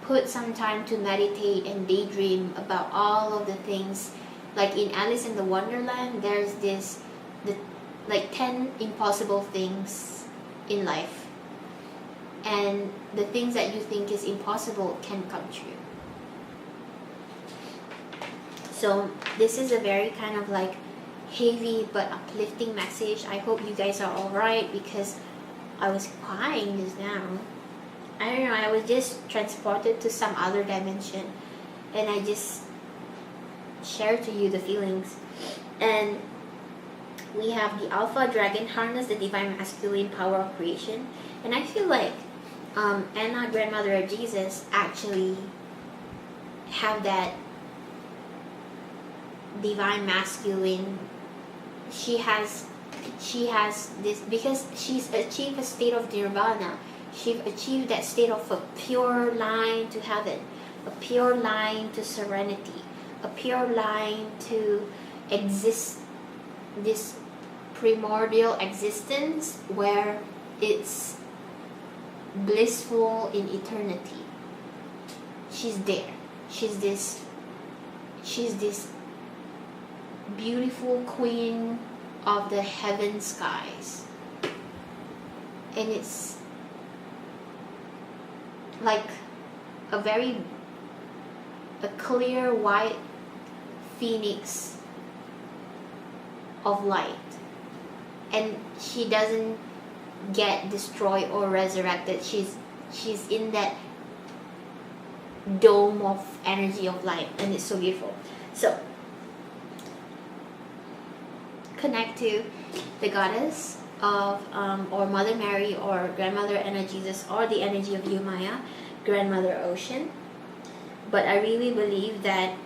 Put some time to meditate and daydream about all of the things. Like in Alice in the Wonderland, there's the 10 impossible things in life. And the things that you think is impossible can come true. So this is a very kind of like heavy but uplifting message. I hope you guys are alright, because I was crying just now. I don't know, I was just transported to some other dimension, and I just share to you the feelings. And we have the Alpha Dragon harness the divine masculine power of creation. And I feel like Anna, grandmother of Jesus, actually have that divine masculine. She has this because she's achieved a state of nirvana. She's achieved that state of a pure line to heaven, a pure line to serenity, a pure line to exist, this primordial existence where it's blissful in eternity. She's there. She's this beautiful queen of the heaven skies. And it's like a clear white phoenix of light. And she doesn't get destroyed or resurrected. She's in that dome of energy of light, and it's so beautiful. So connect to the goddess of or Mother Mary or Grandmother Anna Jesus or the energy of Yumaya, Grandmother Ocean. But I really believe that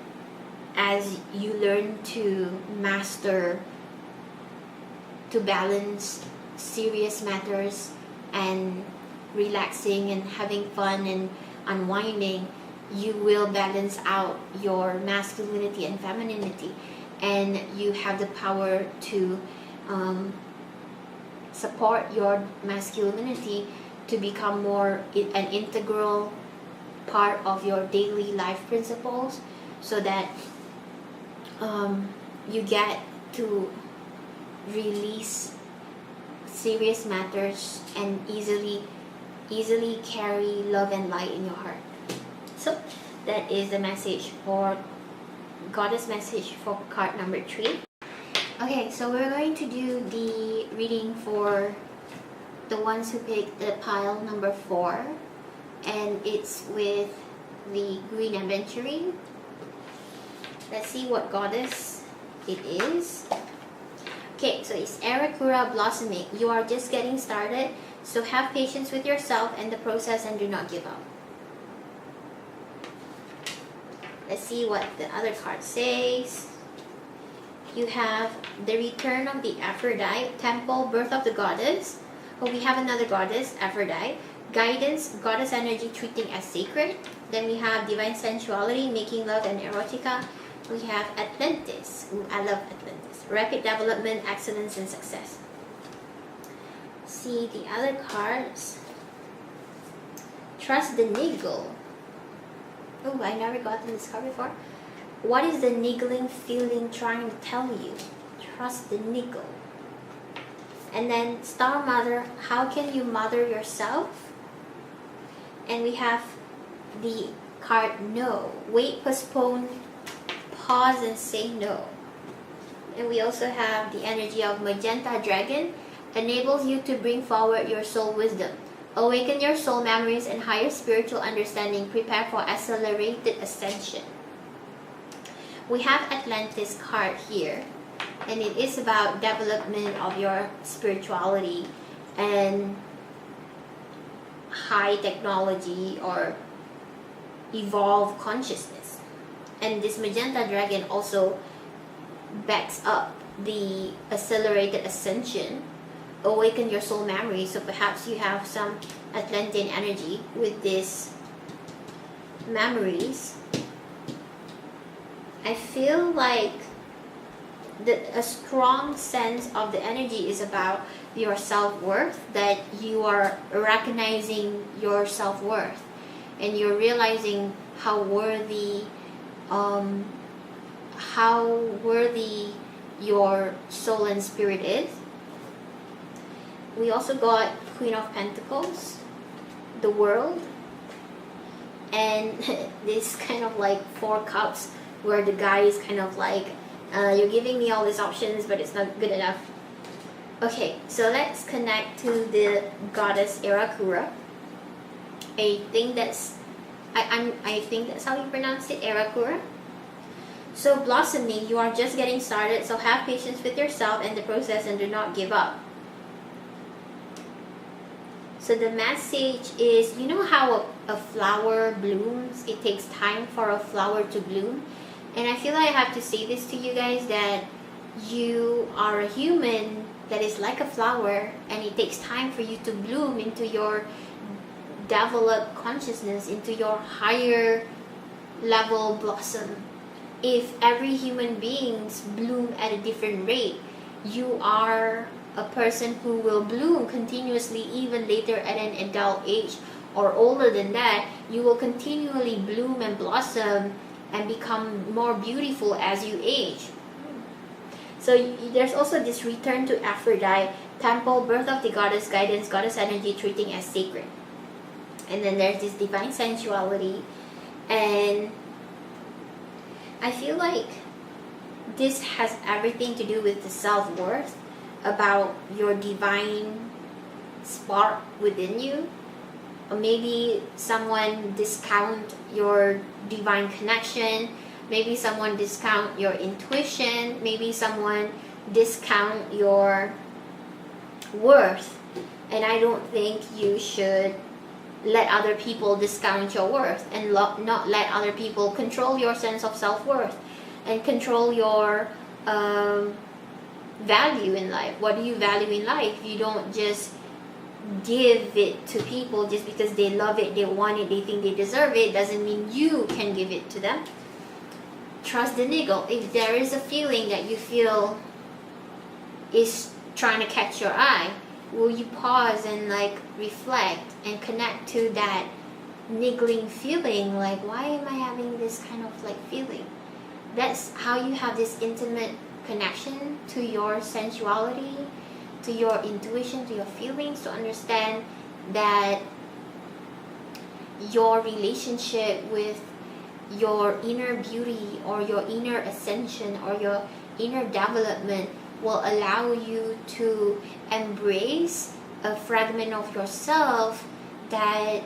as you learn to master, to balance serious matters and relaxing and having fun and unwinding, you will balance out your masculinity and femininity, and you have the power to support your masculinity to become more an integral part of your daily life principles, so that you get to release serious matters and easily carry love and light in your heart. So that is the message for goddess message for card number 3. Okay, so we're going to do the reading for the ones who picked the pile number 4, and it's with the green aventurine. Let's see what goddess it is. Okay, so it's Arakura blossoming. You are just getting started, so have patience with yourself and the process and do not give up. Let's see what the other card says. You have the return of the Aphrodite, temple, birth of the goddess. Oh, we have another goddess, Aphrodite. Guidance, goddess energy treating as sacred. Then we have divine sensuality, making love and erotica. We have Atlantis. Ooh, I love Atlantis. Rapid development, excellence, and success. See the other cards. Trust the niggle. Oh, I never gotten this card before. What is the niggling feeling trying to tell you? Trust the niggle. And then Star Mother, how can you mother yourself? And we have the card no. Wait, postpone, pause, and say no. And we also have the energy of Magenta Dragon, enables you to bring forward your soul wisdom. Awaken your soul memories and higher spiritual understanding. Prepare for accelerated ascension. We have Atlantis card here, and it is about development of your spirituality and high technology or evolved consciousness. And this Magenta Dragon also backs up the accelerated ascension. Awaken your soul memory, so perhaps you have some Atlantean energy with these memories. I feel like a strong sense of the energy is about your self-worth, that you are recognizing your self-worth and you're realizing how worthy your soul and spirit is. We also got Queen of Pentacles, the World, and this kind of like 4 cups where the guy is kind of like, you're giving me all these options but it's not good enough. Okay, so let's connect to the goddess Arakura. I think that's how you pronounce it, Arakura. So blossoming, you are just getting started, so have patience with yourself and the process and do not give up. So the message is, you know how a flower blooms? It takes time for a flower to bloom. And I feel like I have to say this to you guys, that you are a human that is like a flower, and it takes time for you to bloom into your developed consciousness, into your higher level blossom. If every human beings bloom at a different rate, you are a person who will bloom continuously even later at an adult age or older than that. You will continually bloom and blossom and become more beautiful as you age. So there's also this return to Aphrodite, temple, birth of the goddess, guidance, goddess energy, treating as sacred. And then there's this divine sensuality. And I feel like this has everything to do with the self-worth, about your divine spark within you. Or maybe someone discount your divine connection. Maybe someone discount your intuition. Maybe someone discount your worth. And I don't think you should let other people discount your worth, and not let other people control your sense of self-worth and control your value in life. What do you value in life? You don't just give it to people just because they love it, they want it, they think they deserve it. Doesn't mean you can give it to them. Trust the niggle. If there is a feeling that you feel is trying to catch your eye, will you pause and reflect and connect to that niggling feeling? Why am I having this kind of feeling? That's how you have this intimate connection to your sensuality, to your intuition, to your feelings, to understand that your relationship with your inner beauty or your inner ascension or your inner development will allow you to embrace a fragment of yourself that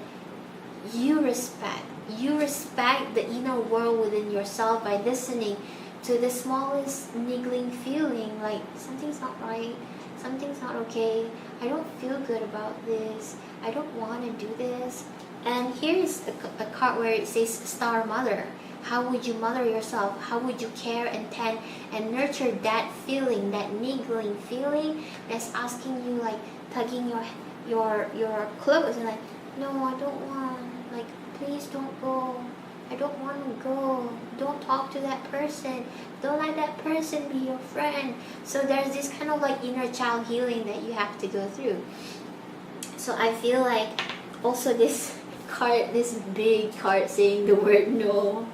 you respect. You respect the inner world within yourself by listening to the smallest niggling feeling, like something's not right, something's not okay, I don't feel good about this, I don't want to do this. And here's a card where it says Star Mother. How would you mother yourself? How would you care and tend and nurture that feeling, that niggling feeling that's asking you, tugging your clothes and no, I don't want, please don't go. I don't want to go. Don't talk to that person. Don't let that person be your friend. So there's this kind of inner child healing that you have to go through. So I feel like also this card, this big card saying the word no.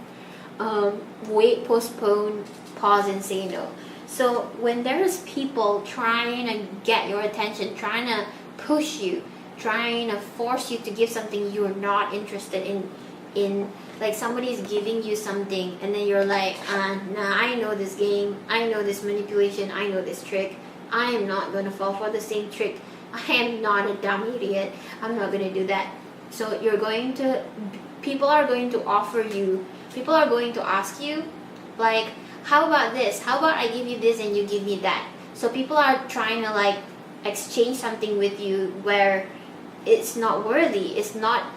Wait, postpone, pause, and say no. So when there's people trying to get your attention, trying to push you, trying to force you to give something you're not interested in somebody's giving you something and then you're nah, I know this game, I know this manipulation, I know this trick, I am not going to fall for the same trick, I am not a dumb idiot, I'm not going to do that. So people are going to offer you, people are going to ask you, how about this, how about I give you this and you give me that. So people are trying to exchange something with you where it's not worthy, it's not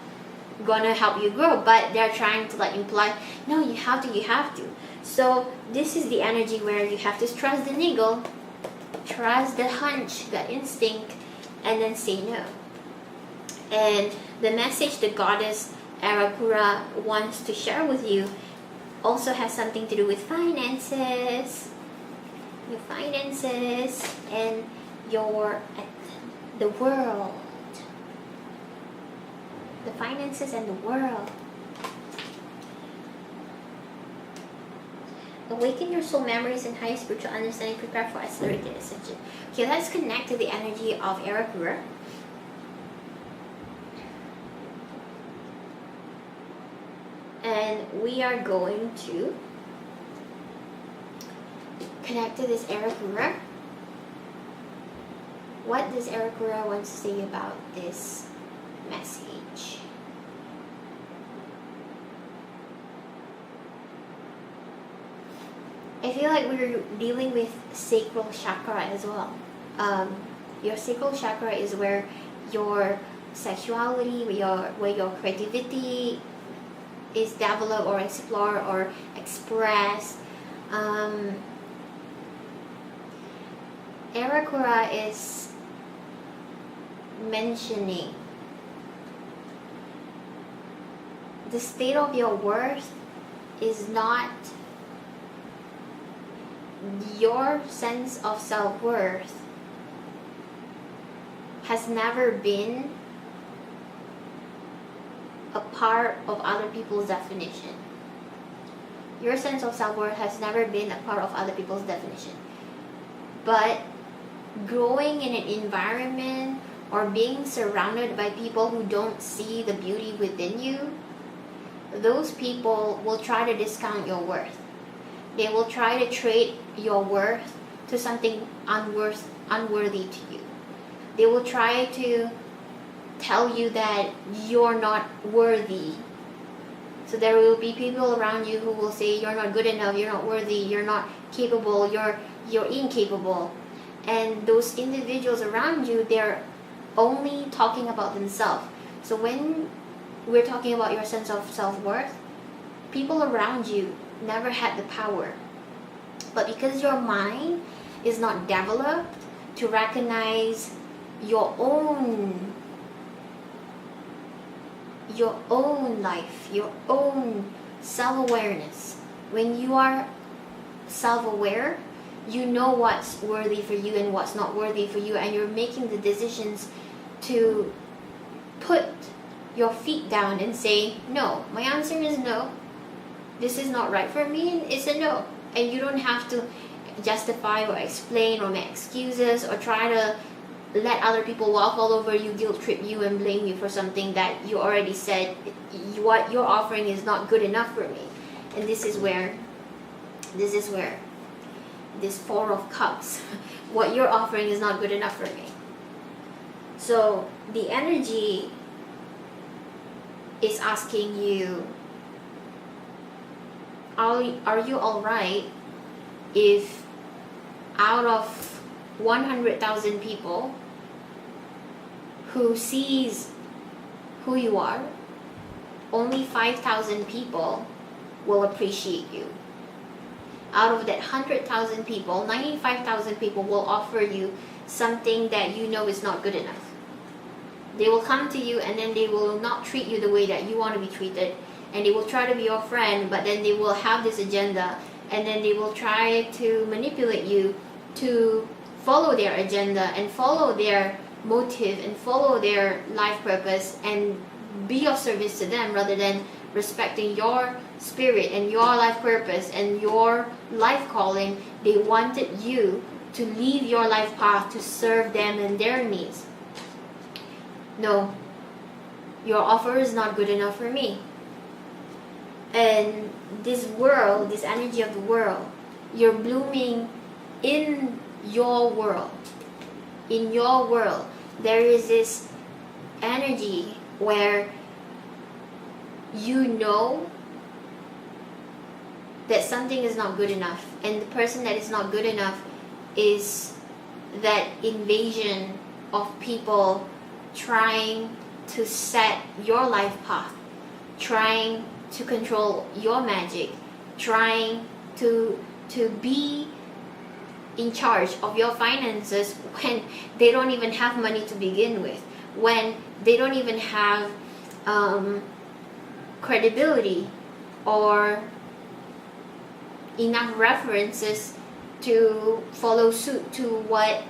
gonna help you grow, but they're trying to imply, no, you have to. So this is the energy where you have to trust the niggle, trust the hunch, the instinct, and then say no. And the message the goddess Arakura wants to share with you also has something to do with finances, your finances, and the world. The finances and the world. Awaken your soul memories and high spiritual understanding. Prepare for accelerated ascension. Okay, let's connect to the energy of Arakura. And we are going to connect to this Arakura. What does Arakura want to say about this message? I feel like we're dealing with sacral chakra as well. Your sacral chakra is where your sexuality, where your creativity is developed or explored or expressed. Arakura is mentioning the state of your worth is not your sense of self-worth has never been a part of other people's definition. Your sense of self-worth has never been a part of other people's definition. But growing in an environment or being surrounded by people who don't see the beauty within you, those people will try to discount your worth. They will try to trade your worth to something unworthy to you. They will try to tell you that you're not worthy. So there will be people around you who will say you're not good enough, you're not worthy, you're not capable, you're incapable. And those individuals around you, they're only talking about themselves. So when we're talking about your sense of self-worth, people around you never had the power. But because your mind is not developed to recognize your own life, your own self-awareness. When you are self-aware, you know what's worthy for you and what's not worthy for you, and you're making the decisions to put your feet down and say, no, my answer is no. This is not right for me, and it's a no. And you don't have to justify or explain or make excuses or try to let other people walk all over you, guilt trip you, and blame you for something that you already said, what you're offering is not good enough for me. And this is where this Four of Cups, what you're offering is not good enough for me. So the energy is asking you, are you alright if out of 100,000 people who sees who you are, only 5,000 people will appreciate you? Out of that 100,000 people, 95,000 people will offer you something that you know is not good enough. They will come to you and then they will not treat you the way that you want to be treated, and they will try to be your friend, but then they will have this agenda, and then they will try to manipulate you to follow their agenda and follow their motive and follow their life purpose and be of service to them, rather than respecting your spirit and your life purpose and your life calling. They wanted you to leave your life path to serve them and their needs. No, your offer is not good enough for me. And this world, this energy of the world, you're blooming in your world. In your world, there is this energy where you know that something is not good enough, and the person that is not good enough is that invasion of people trying to set your life path, trying to control your magic, trying to be in charge of your finances when they don't even have money to begin with, when they don't even have credibility or enough references to follow suit to what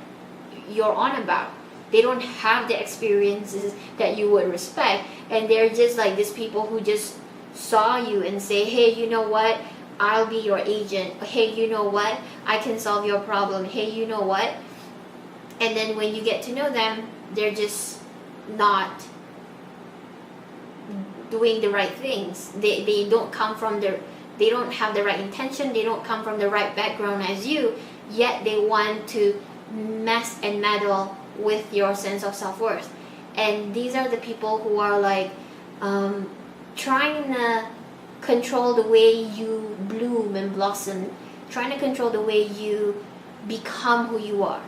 you're on about. They don't have the experiences that you would respect, and they're just like these people who just saw you and say, hey, you know what, I'll be your agent. Hey, you know what, I can solve your problem. Hey, you know what. And then when you get to know them, they're just not doing the right things. They don't come from they don't have the right intention, they don't come from the right background as you, yet they want to mess and meddle with your sense of self-worth. And these are the people who are like trying to control the way you bloom and blossom, trying to control the way you become who you are.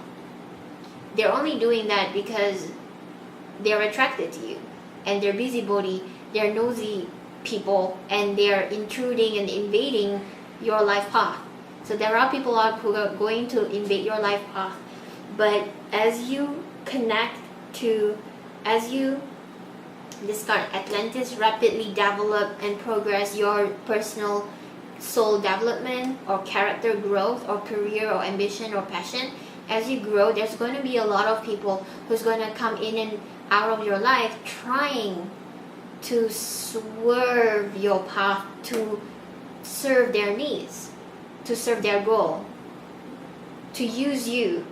They're only doing that because they're attracted to you, and they're busybody, they're nosy people, and they're intruding and invading your life path. So there are people out who are going to invade your life path, but as you connect to, as you discard Atlantis, rapidly develop and progress your personal soul development or character growth or career or ambition or passion, as you grow, there's going to be a lot of people who's going to come in and out of your life trying to swerve your path to serve their needs, to serve their goal, to use you.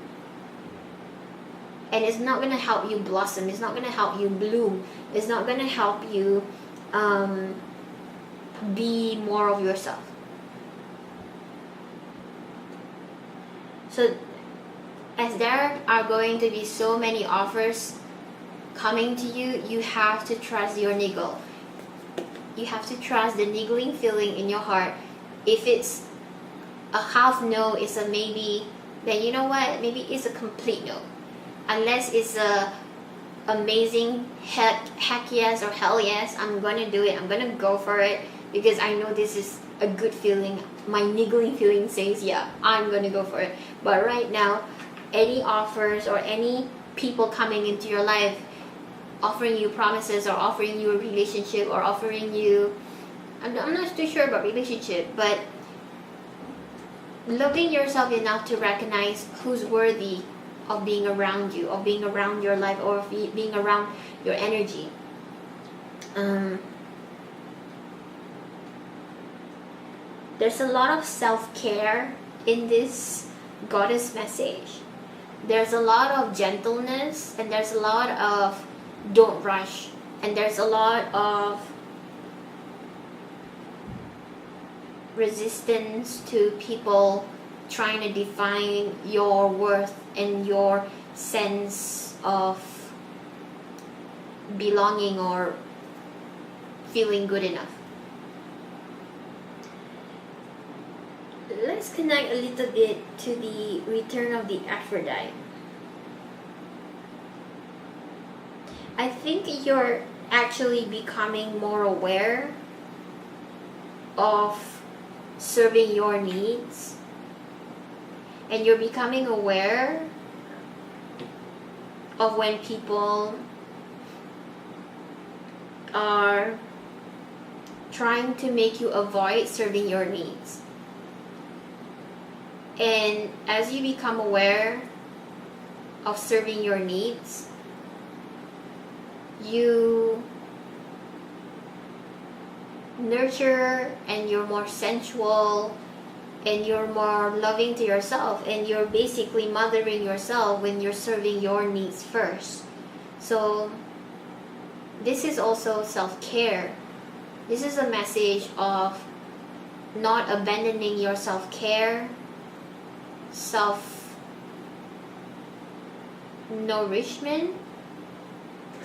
And it's not going to help you blossom. It's not going to help you bloom. It's not going to help you be more of yourself. So as there are going to be so many offers coming to you, you have to trust your niggle. You have to trust the niggling feeling in your heart. If it's a half no, it's a maybe, then you know what? Maybe it's a complete no. Unless it's a amazing heck yes or hell yes, I'm gonna do it. I'm gonna go for it because I know this is a good feeling. My niggling feeling says, yeah, I'm gonna go for it. But right now, any offers or any people coming into your life offering you promises or offering you a relationship or offering you, I'm not too sure about relationship, but loving yourself enough to recognize who's worthy of being around you, of being around your life, or being around your energy. There's a lot of self-care in this goddess message. There's a lot of gentleness, and there's a lot of don't rush, and there's a lot of resistance to people trying to define your worth and your sense of belonging or feeling good enough. Let's connect a little bit to the return of the Aphrodite. I think you're actually becoming more aware of serving your needs, and you're becoming aware of when people are trying to make you avoid serving your needs. And as you become aware of serving your needs, you nurture, and you're more sensual, and you're more loving to yourself, and you're basically mothering yourself when you're serving your needs first. So this is also self-care. This is a message of not abandoning your self-care, self-nourishment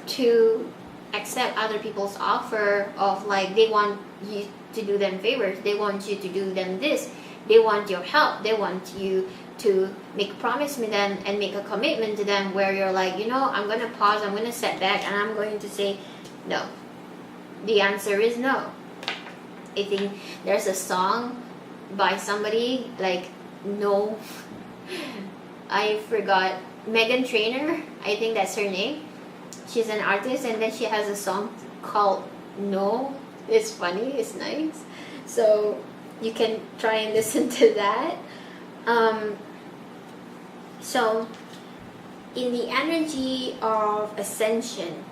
to accept other people's offer of, like, they want you to do them favors, they want you to do them this, they want your help, they want you to make a promise with them and make a commitment to them, where you're like, you know, I'm going to pause, I'm going to step back, and I'm going to say no. The answer is no. I think there's a song by somebody, like, no, I forgot, Megan Trainor, I think that's her name. She's an artist, and then she has a song called No. It's funny, it's nice. So you can try and listen to that. So in the energy of ascension,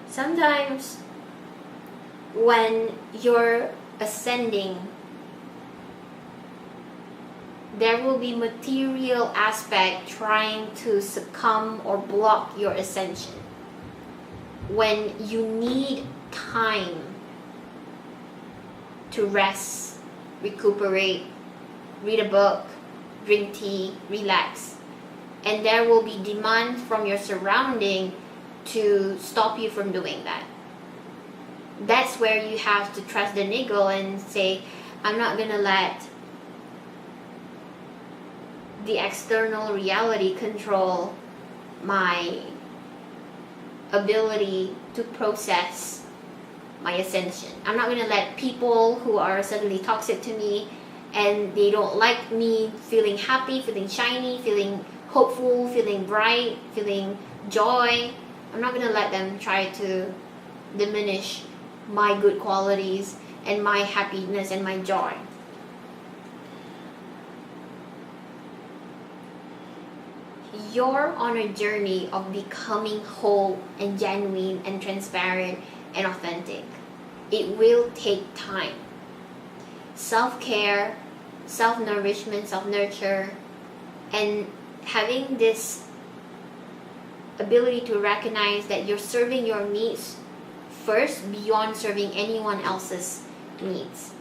sometimes when you're ascending, there will be material aspect trying to succumb or block your ascension. When you need time to rest, recuperate, read a book, drink tea, relax. And there will be demand from your surrounding to stop you from doing that. That's where you have to trust the niggle and say, I'm not going to let the external reality control my ability to process my ascension. I'm not going to let people who are suddenly toxic to me and they don't like me feeling happy, feeling shiny, feeling hopeful, feeling bright, feeling joy. I'm not going to let them try to diminish my good qualities and my happiness and my joy. you're on a journey of becoming whole and genuine and transparent and authentic. It will take time. Self-care, self-nourishment, self-nurture, and having this ability to recognize that you're serving your needs first beyond serving anyone else's needs.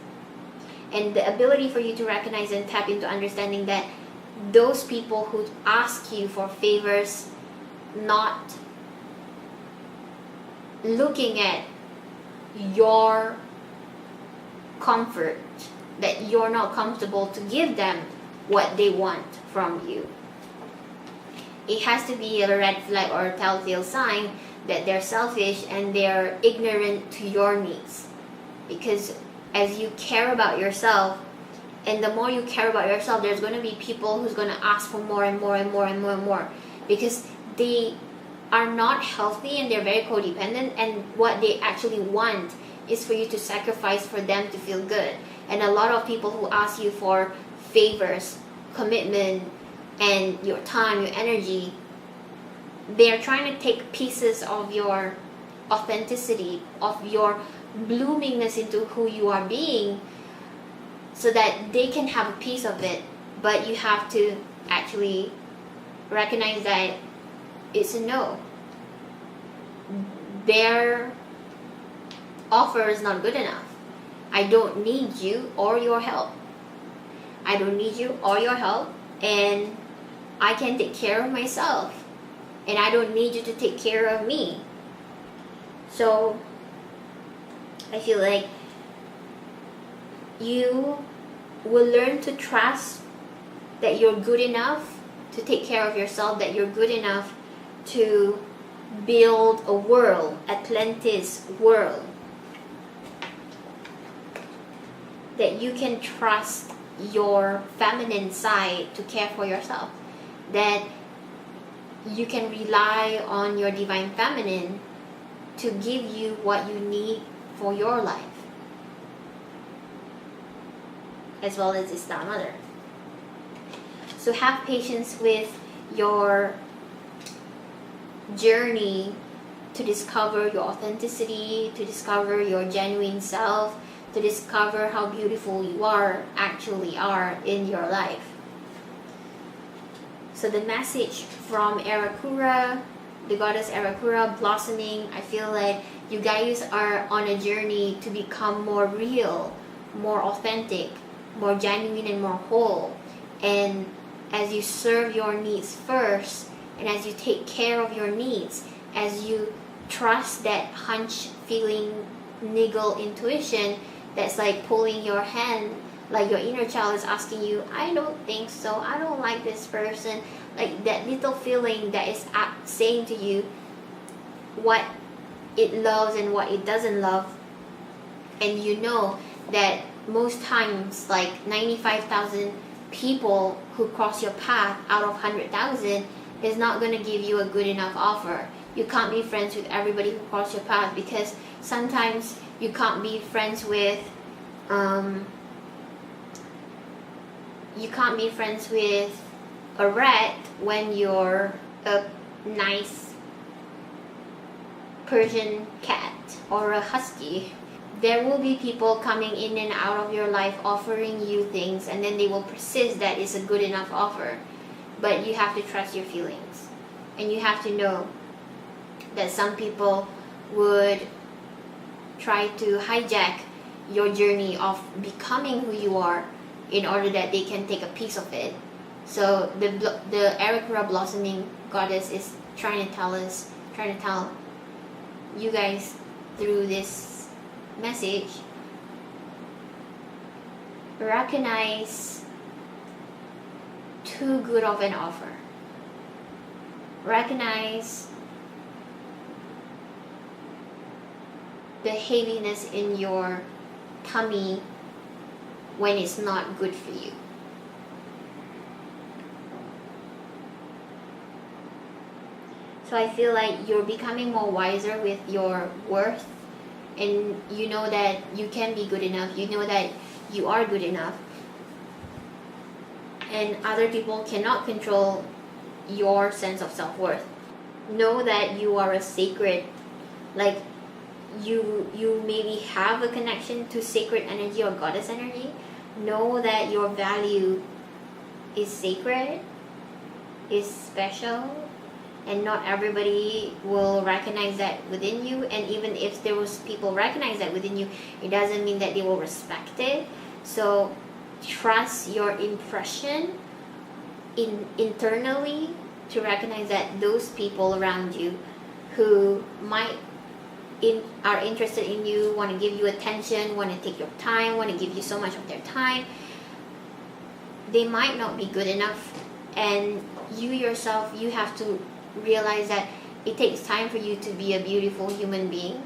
And the ability for you to recognize and tap into understanding that those people who ask you for favors, not looking at your comfort, that you're not comfortable to give them what they want from you. It has to be a red flag or a telltale sign that they're selfish and they're ignorant to your needs. Because as you care about yourself, and the more you care about yourself, there's going to be people who's going to ask for more and more and more and more and more, because they are not healthy and they're very codependent, and what they actually want is for you to sacrifice for them to feel good. And a lot of people who ask you for favors, commitment, and your time, your energy, they're trying to take pieces of your authenticity, of your bloomingness into who you are being, so that they can have a piece of it. But you have to actually recognize that it's a no. Their offer is not good enough. I don't need you or your help. I don't need you or your help, and I can take care of myself, and I don't need you to take care of me. So I feel like you will learn to trust that you're good enough to take care of yourself, that you're good enough to build a world, Atlantis world, that you can trust your feminine side to care for yourself, that you can rely on your divine feminine to give you what you need for your life, as well as the Star Mother. So have patience with your journey to discover your authenticity, to discover your genuine self, to discover how beautiful you actually are in your life. So the message from Arakura, the goddess Arakura blossoming, I feel like you guys are on a journey to become more real, more authentic, more genuine, and more whole. And as you serve your needs first, and as you take care of your needs, as you trust that hunch, feeling, niggle, intuition that's like pulling your hand, like your inner child is asking you, I don't think so, I don't like this person, like that little feeling that is saying to you what it loves and what it doesn't love. And you know that most times, like 95,000 people who cross your path out of 100,000 is not going to give you a good enough offer. You can't be friends with everybody who crosses your path, because sometimes you can't be friends with a rat when you're a nice Persian cat or a husky. There will be people coming in and out of your life offering you things, and then they will persist that it's a good enough offer. But you have to trust your feelings, and you have to know that some people would try to hijack your journey of becoming who you are in order that they can take a piece of it. So the Arakura blossoming goddess is trying to tell you guys through this message, recognize too good of an offer. Recognize the heaviness in your tummy when it's not good for you. So I feel like you're becoming more wiser with your worth, and you know that you can be good enough, you know that you are good enough, and other people cannot control your sense of self-worth. Know that you are a sacred, like you maybe have a connection to sacred energy or goddess energy. Know that your value is sacred, is special, and not everybody will recognize that within you. And even if there was people recognize that within you, it doesn't mean that they will respect it. So trust your impression internally to recognize that those people around you who are interested in you, want to give you attention, want to take your time, want to give you so much of their time, they might not be good enough. And you yourself, you have to realize that it takes time for you to be a beautiful human being.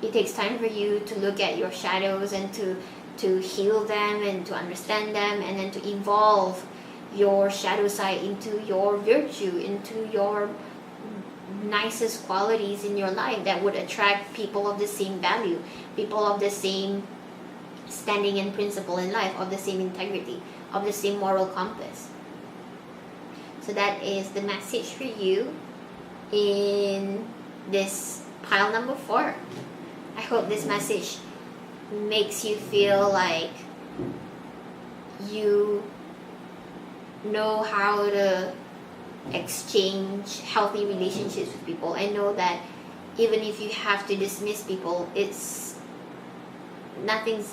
It takes time for you to look at your shadows and to heal them and to understand them, and then to evolve your shadow side into your virtue, into your nicest qualities in your life that would attract people of the same value, people of the same standing and principle in life, of the same integrity, of the same moral compass. So that is the message for you in this pile number 4. I hope this message makes you feel like you know how to exchange healthy relationships with people, and know that even if you have to dismiss people, it's nothing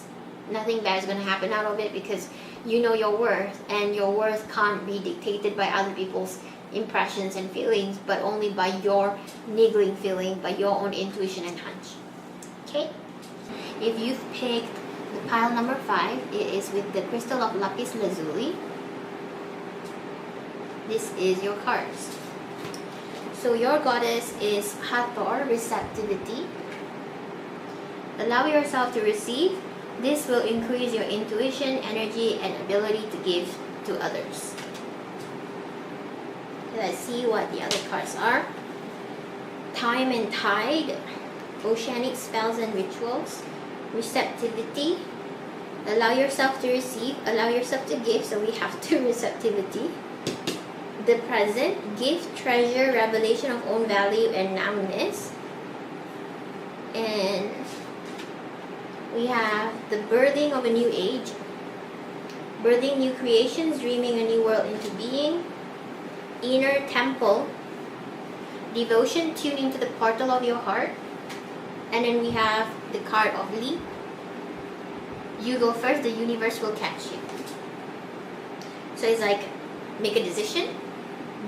bad is going to happen out of it, because you know your worth, and your worth can't be dictated by other people's impressions and feelings, but only by your niggling feeling, by your own intuition and hunch. Okay? If you've picked the pile number 5, it is with the crystal of lapis lazuli. This is your cards. So your goddess is Hathor, receptivity. Allow yourself to receive. This will increase your intuition, energy, and ability to give to others. Let's see what the other cards are. Time and tide, oceanic spells and rituals, receptivity. Allow yourself to receive, allow yourself to give, so we have 2 receptivity. The present, gift, treasure, revelation of own value and nowness. And we have the birthing of a new age, birthing new creations, dreaming a new world into being. Inner temple, devotion, tune into the portal of your heart. And then we have the card of leap. You go first, the universe will catch you. So it's like, make a decision,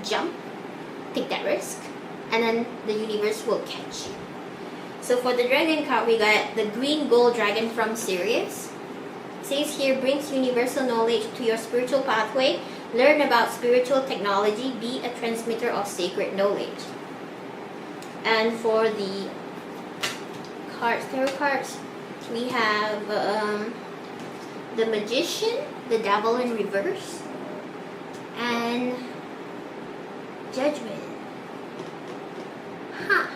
jump, take that risk, and then the universe will catch you. So for the dragon card, we got the green gold dragon from Sirius. It says here, brings universal knowledge to your spiritual pathway. Learn about spiritual technology. Be a transmitter of sacred knowledge. And for the cards, tarot cards, we have the magician, the devil in reverse, and judgment. Huh.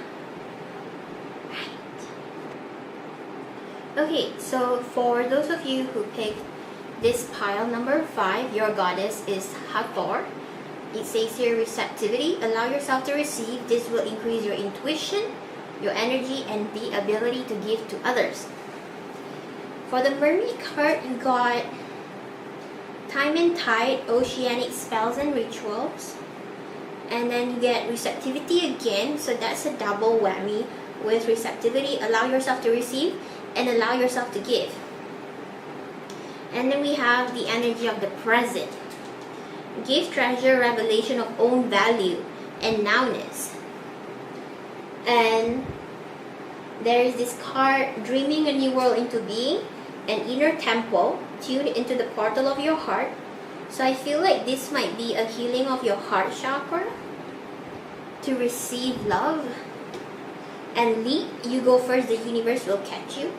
Right. Okay, so for those of you who picked this pile number 5, your goddess is Hathor. It says here, receptivity. Allow yourself to receive. This will increase your intuition, your energy, and the ability to give to others. For the mermaid card, you got time and tide, oceanic spells and rituals. And then you get receptivity again, so that's a double whammy with receptivity. Allow yourself to receive and allow yourself to give. And then we have the energy of the present. Give, treasure, revelation of own value and nowness. And there is this card, dreaming a new world into being, an inner temple, tuned into the portal of your heart. So I feel like this might be a healing of your heart chakra to receive love. And leap, you go first, the universe will catch you.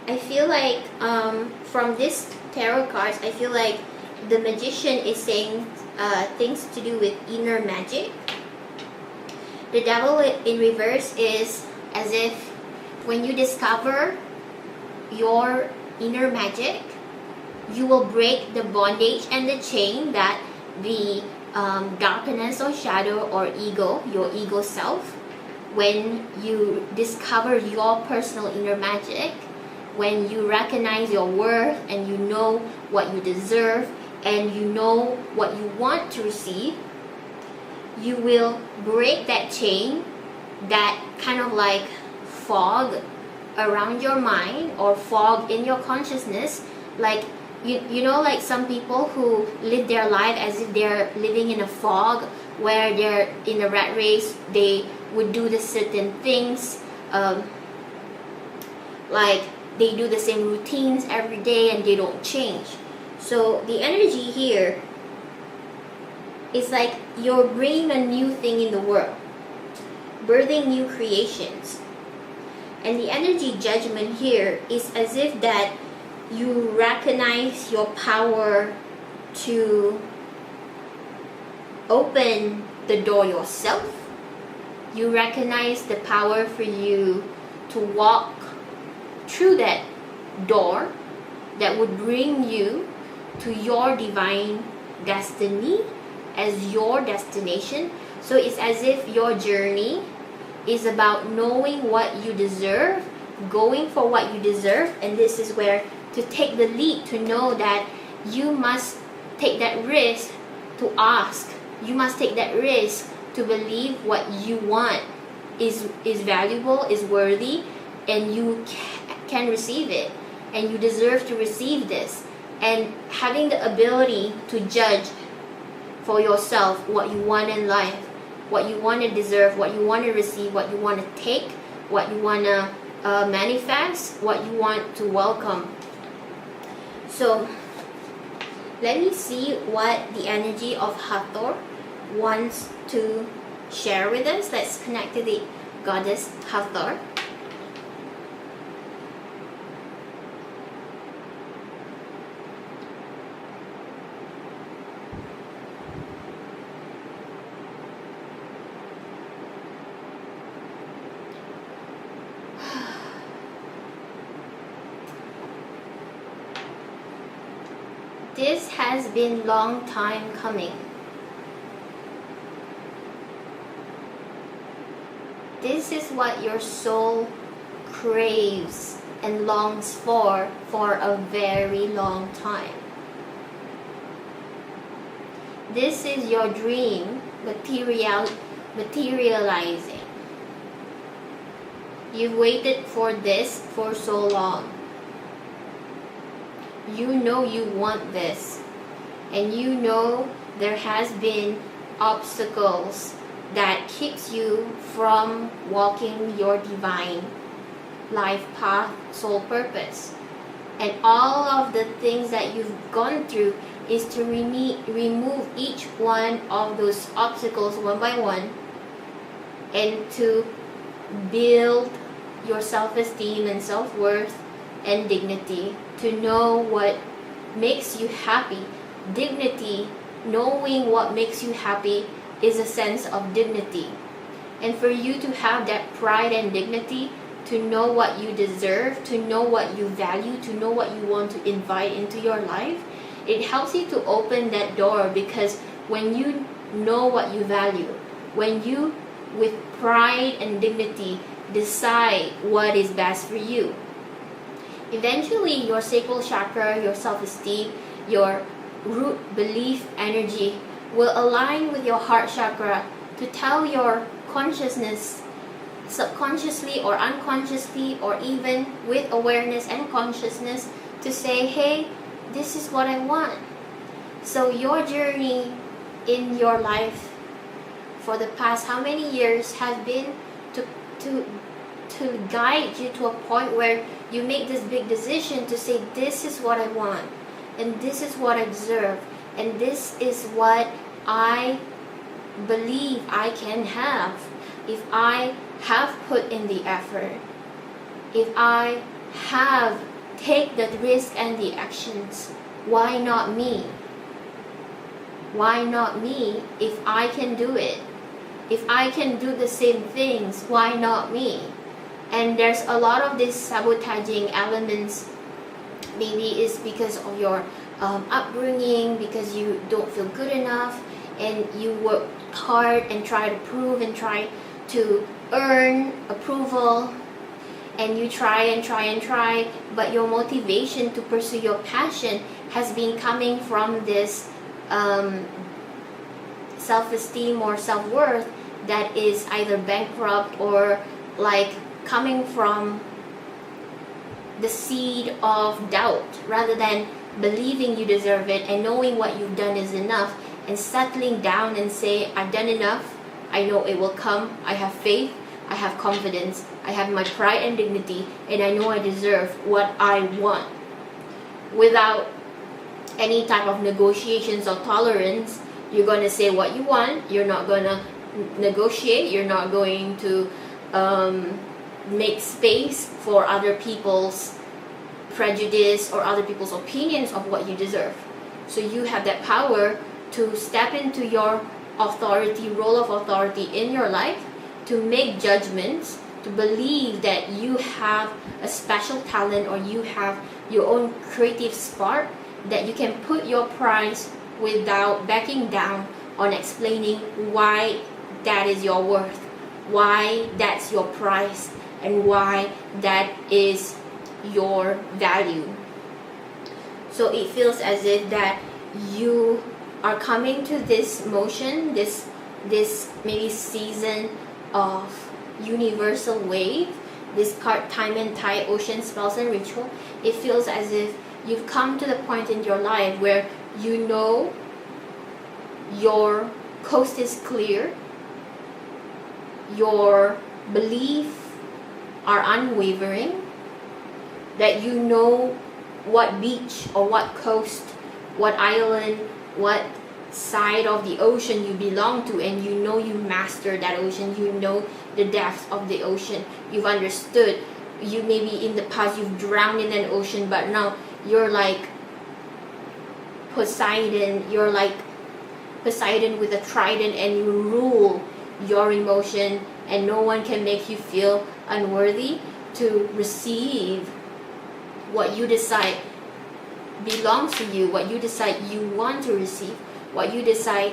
I feel like from this tarot cards, I feel like the magician is saying things to do with inner magic. The devil in reverse is as if when you discover your inner magic, you will break the bondage and the chain that the darkness or shadow or ego, your ego self, when you discover your personal inner magic, when you recognize your worth and you know what you deserve and you know what you want to receive, you will break that chain, that kind of like fog around your mind or fog in your consciousness. Like you know, like some people who live their life as if they're living in a fog, where they're in a rat race, they would do the certain things, like they do the same routines every day and they don't change. So the energy here is like you're bringing a new thing in the world, birthing new creations. And the energy judgment here is as if that you recognize your power to open the door yourself. You recognize the power for you to walk through that door that would bring you to your divine destiny as your destination. So it's as if your journey is about knowing what you deserve, going for what you deserve, and this is where to take the leap, to know that you must take that risk to ask. You must take that risk to believe what you want is valuable, is worthy, and you can receive it, and you deserve to receive this. And having the ability to judge for yourself what you want in life, what you want to deserve, what you want to receive, what you want to take, what you want to manifest, what you want to welcome. So let me see what the energy of Hathor wants to share with us. Let's connect to the goddess Hathor. This has been long time coming. This is what your soul craves and longs for a very long time. This is your dream materializing. You've waited for this for so long. You know you want this, and you know there has been obstacles that keeps you from walking your divine life path, soul purpose. And all of the things that you've gone through is to remove each one of those obstacles one by one, and to build your self-esteem and self-worth and dignity, to know what makes you happy. Dignity, knowing what makes you happy, is a sense of dignity. And for you to have that pride and dignity, to know what you deserve, to know what you value, to know what you want to invite into your life, it helps you to open that door. Because when you know what you value, when you with pride and dignity decide what is best for you, eventually your sacral chakra, your self-esteem, your root belief energy will align with your heart chakra to tell your consciousness, subconsciously or unconsciously, or even with awareness and consciousness, to say, hey, this is what I want. So your journey in your life for the past how many years has been to guide you to a point where you make this big decision to say, this is what I want, and this is what I deserve, and this is what I believe I can have if I have put in the effort, if I have take the risk and the actions. Why not me? Why not me if I can do it? If I can do the same things, why not me? And there's a lot of these sabotaging elements. Maybe it's because of your upbringing, because you don't feel good enough. and you work hard and try to prove and try to earn approval, and you try and try and try, but your motivation to pursue your passion has been coming from this self-esteem or self-worth that is either bankrupt or like coming from the seed of doubt, rather than believing you deserve it and knowing what you've done is enough and settling down and say, I've done enough, I know it will come, I have faith, I have confidence, I have my pride and dignity, and I know I deserve what I want. Without any type of negotiations or tolerance, you're going to say what you want, you're not going to negotiate, you're not going to make space for other people's prejudice or other people's opinions of what you deserve. So you have that power to step into your authority, role of authority in your life, to make judgments, to believe that you have a special talent or you have your own creative spark, that you can put your price without backing down on explaining why that is your worth, why that's your price, and why that is your value. So it feels as if that you are coming to this motion, this maybe season of universal wave, this card time and tide, ocean spells and ritual. It feels as if you've come to the point in your life where you know your coast is clear, your beliefs are unwavering, that you know what beach or what coast, what island, what side of the ocean you belong to, and you know you master that ocean, you know the depths of the ocean, you've understood. You maybe in the past you've drowned in an ocean, but now you're like Poseidon, you're like Poseidon with a trident, and you rule your emotion, and no one can make you feel unworthy to receive what you decide belongs to you, what you decide you want to receive, what you decide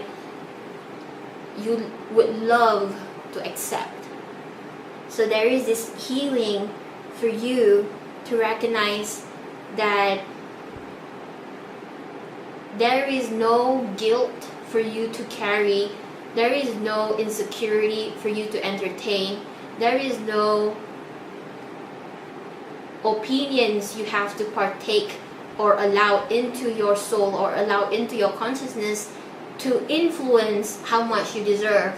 you would love to accept. So there is this healing for you to recognize that there is no guilt for you to carry, there is no insecurity for you to entertain, there is no opinions you have to partake or allow into your soul or allow into your consciousness to influence how much you deserve,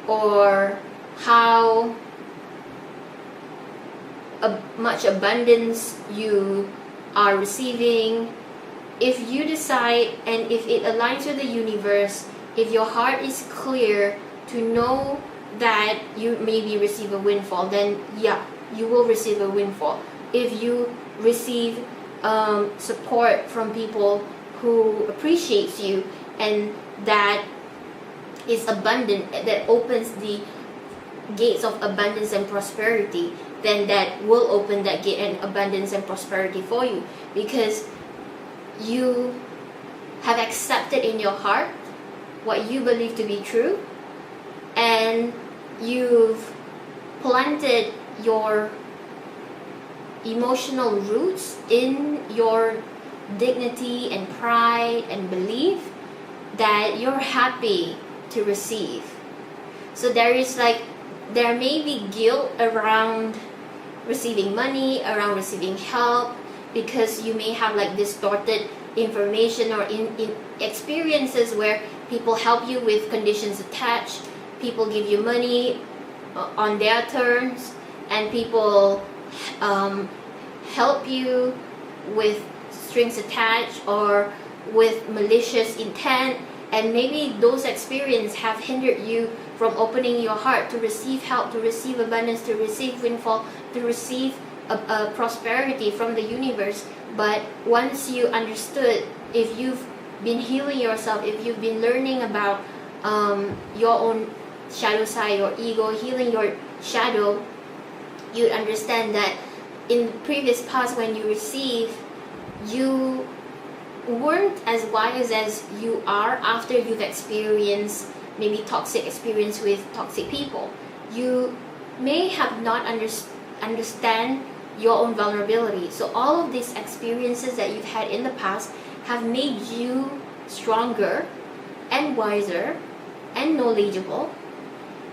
or how much abundance you are receiving. If you decide, and if it aligns with the universe, if your heart is clear to know that you maybe receive a windfall, then yeah, you will receive a windfall. If you receive support from people who appreciates you, and that is abundant, that opens the gates of abundance and prosperity, then that will open that gate and abundance and prosperity for you, because you have accepted in your heart what you believe to be true, and you've planted your emotional roots in your dignity and pride and belief that you're happy to receive. So there may be guilt around receiving money, around receiving help, because you may have like distorted information or in experiences where people help you with conditions attached, people give you money on their terms, and people help you with strings attached or with malicious intent, and maybe those experiences have hindered you from opening your heart to receive help, to receive abundance, to receive windfall, to receive a prosperity from the universe. But once you understood, if you've been healing yourself, if you've been learning about your own shadow side, your ego, healing your shadow, you understand that in previous past when you receive, you weren't as wise as you are after you've experienced maybe toxic experience with toxic people. You may have not understand your own vulnerability. So all of these experiences that you've had in the past have made you stronger and wiser and knowledgeable,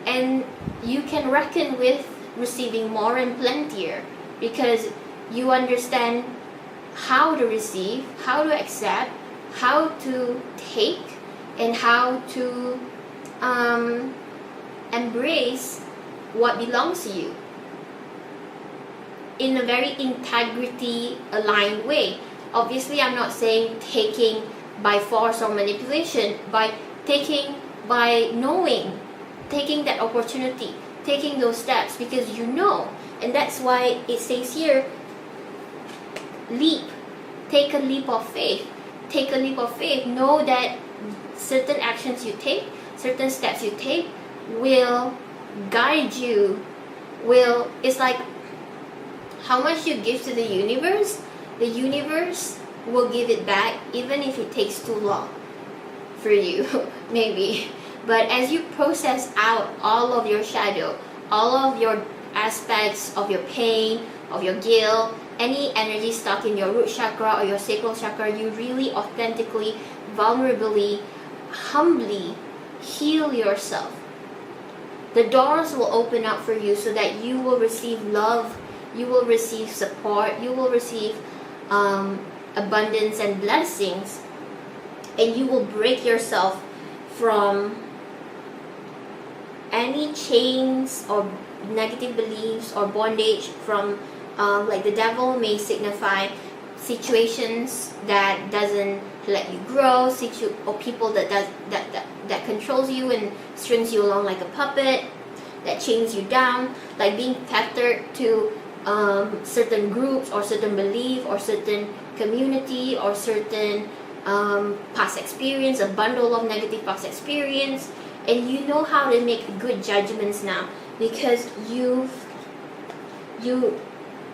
and you can reckon with receiving more and plentier because you understand how to receive, how to accept, how to take, and how to embrace what belongs to you in a very integrity aligned way. Obviously, I'm not saying taking by force or manipulation, by knowing, taking that opportunity, taking those steps because you know. And that's why it says here, take a leap of faith. Take a leap of faith. Know that certain actions you take, certain steps you take will guide you, it's like how much you give to the universe will give it back, even if it takes too long for you, maybe. But as you process out all of your shadow, all of your aspects of your pain, of your guilt, any energy stuck in your root chakra or your sacral chakra, you really authentically, vulnerably, humbly heal yourself. The doors will open up for you so that you will receive love, you will receive support, you will receive abundance and blessings, and you will break yourself from any chains or negative beliefs or bondage from like the devil may signify situations that doesn't let you grow, or people that controls you and strings you along like a puppet, that chains you down, like being tethered to certain groups or certain belief or certain community or certain past experience, a bundle of negative past experience. And you know how to make good judgments now because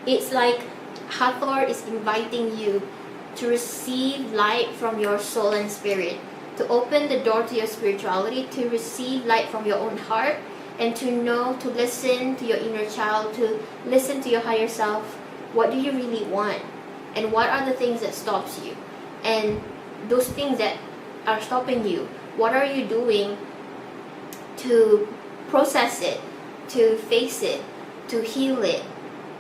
it's like Hathor is inviting you to receive light from your soul and spirit, to open the door to your spirituality, to receive light from your own heart, and to know, to listen to your inner child, to listen to your higher self. What do you really want? And what are the things that stops you? And those things that are stopping you, what are you doing to process it, to face it, to heal it,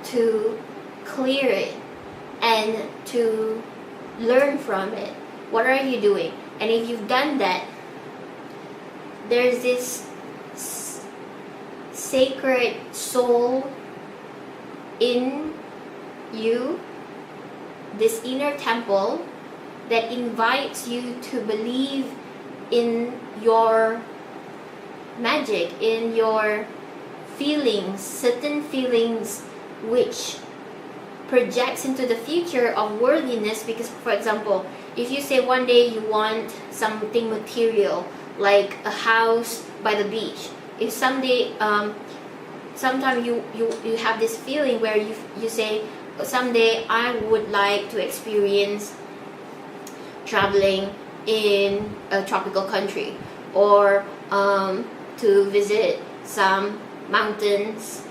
to clear it, and to learn from it? What are you doing? And if you've done that, there's this sacred soul in you, this inner temple that invites you to believe in your magic, in your feelings, certain feelings which projects into the future of worthiness. Because, for example, if you say one day you want something material like a house by the beach, if someday sometimes you have this feeling where you say someday I would like to experience traveling in a tropical country, or to visit some mountains,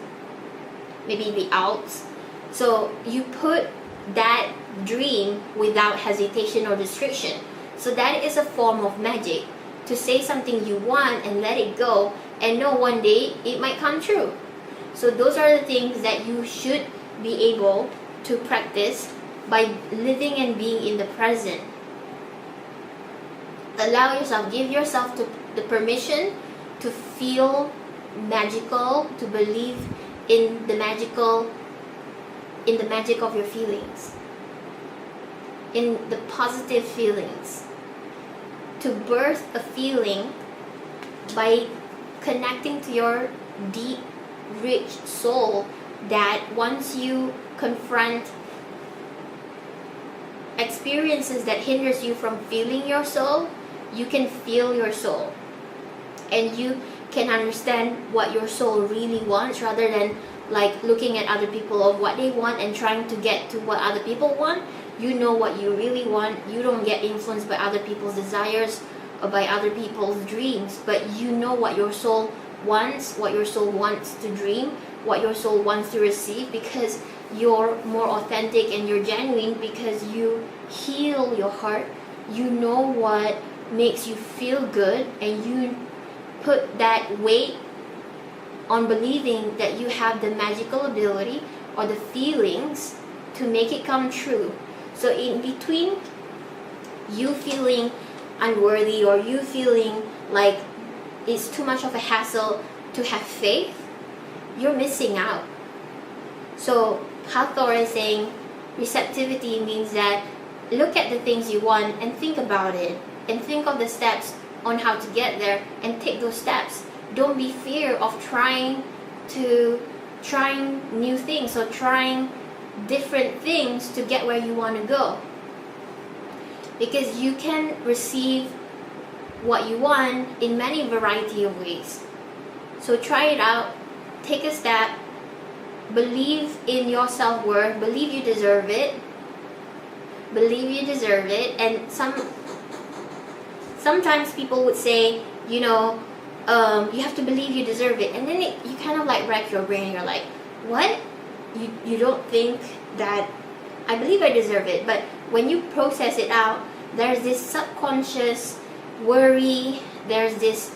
maybe the Alps. So you put that dream without hesitation or restriction. So that is a form of magic, to say something you want and let it go and know one day it might come true. So those are the things that you should be able to practice by living and being in the present. Allow yourself, give yourself the permission to feel magical, to believe in the magic of your feelings, in the positive feelings, to birth a feeling by connecting to your deep, rich soul, that once you confront experiences that hinders you from feeling your soul, you can feel your soul, and you can understand what your soul really wants, rather than like looking at other people of what they want and trying to get to what other people want. You know what you really want. You don't get influenced by other people's desires or by other people's dreams, but you know what your soul wants, what your soul wants to dream, what your soul wants to receive, because you're more authentic and you're genuine, because you heal your heart. You know what makes you feel good, and you put that weight on believing that you have the magical ability or the feelings to make it come true. So in between you feeling unworthy or you feeling like it's too much of a hassle to have faith, you're missing out. So Hathor is saying receptivity means that look at the things you want and think about it, and think of the steps on how to get there and take those steps. Don't be fear of trying new things or trying different things to get where you want to go, because you can receive what you want in many variety of ways. So try it out, take a step, believe in your self-worth, believe you deserve it, and sometimes people would say, you have to believe you deserve it, and then you kind of like wreck your brain. You're like, what? You don't think that I believe I deserve it? But when you process it out, there's this subconscious worry, there's this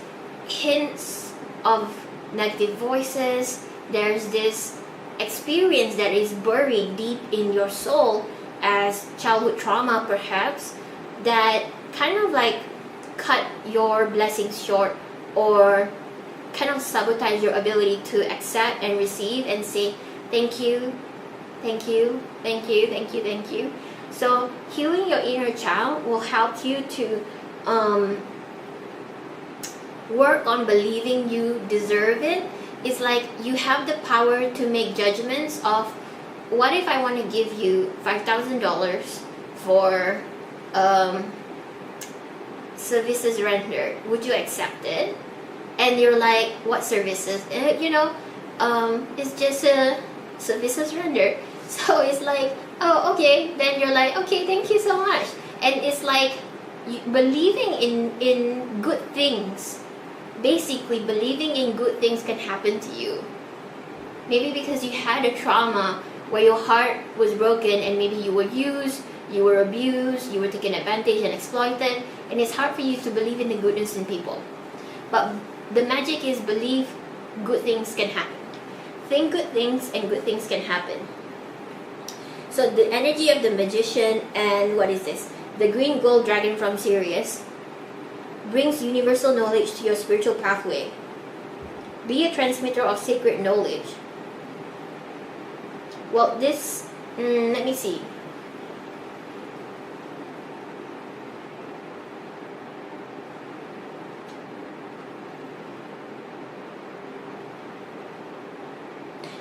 hints of negative voices, there's this experience that is buried deep in your soul as childhood trauma perhaps, that kind of like cut your blessings short or kind of sabotage your ability to accept and receive and say thank you, thank you, thank you, thank you, thank you. So healing your inner child will help you to work on believing you deserve it. It's like you have the power to make judgments of, what if I want to give you $5,000 for services rendered? Would you accept it? And you're like, what services? It's just a services rendered. So it's like, oh, okay. Then you're like, okay, thank you so much. And it's like believing in good things. Basically, believing in good things can happen to you. Maybe because you had a trauma where your heart was broken, and maybe you were used, you were abused, you were taken advantage and exploited, and it's hard for you to believe in the goodness in people. But the magic is believe good things can happen. Think good things and good things can happen. So the energy of the magician and what is this? The green gold dragon from Sirius brings universal knowledge to your spiritual pathway. Be a transmitter of sacred knowledge. Well, this, let me see.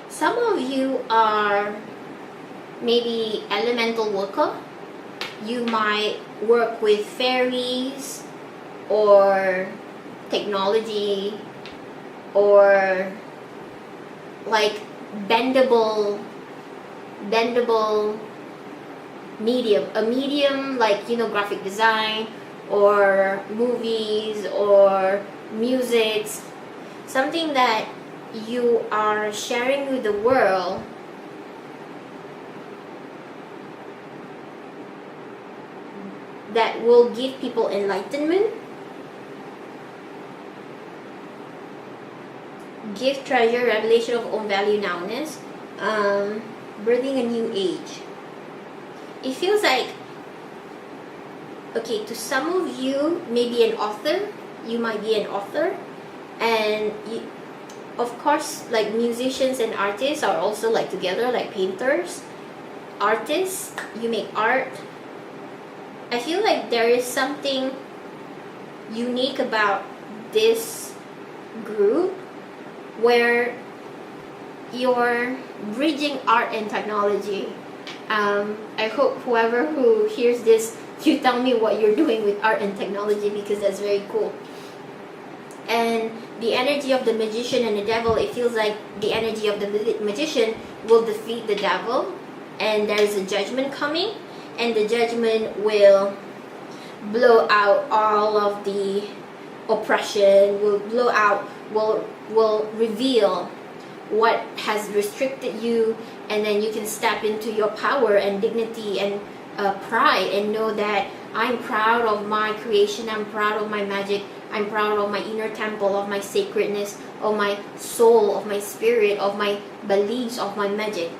Some of you are maybe elemental worker. You might work with fairies or technology or like bendable medium, a medium like graphic design or movies or music, something that you are sharing with the world that will give people enlightenment, give treasure, revelation of own value, nowness, birthing a new age. It feels like, okay, to some of you, maybe an author, you might be an author, and of course, like musicians and artists are also like together, like painters, artists, you make art. I feel like there is something unique about this group where you're bridging art and technology. I hope whoever who hears this, you tell me what you're doing with art and technology, because that's very cool. And the energy of the magician and the devil, it feels like the energy of the magician will defeat the devil, and there's a judgment coming. and the judgment will blow out all of the oppression, will blow out, will reveal what has restricted you, and then you can step into your power and dignity and pride, and know that I'm proud of my creation, I'm proud of my magic, I'm proud of my inner temple, of my sacredness, of my soul, of my spirit, of my beliefs, of my magic,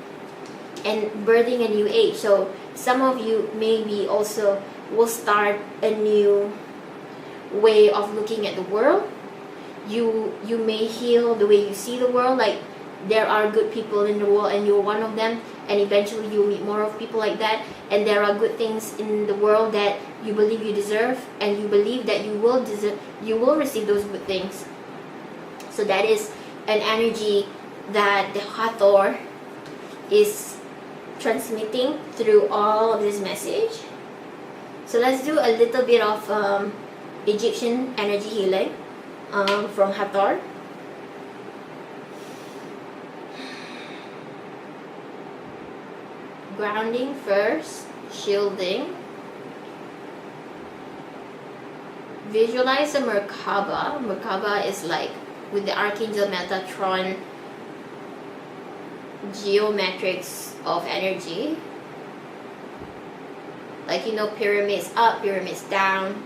and birthing a new age. So some of you maybe also will start a new way of looking at the world. You may heal the way you see the world. Like, there are good people in the world and you're one of them, and eventually you'll meet more of people like that. And there are good things in the world that you believe you deserve, and you believe that you will receive those good things. So that is an energy that the Hathor is transmitting through all of this message. So let's do a little bit of Egyptian energy healing from Hathor. Grounding first, shielding. Visualize a Merkaba. Merkaba is like with the Archangel Metatron geometrics of energy. Like, you know, pyramids up, pyramids down.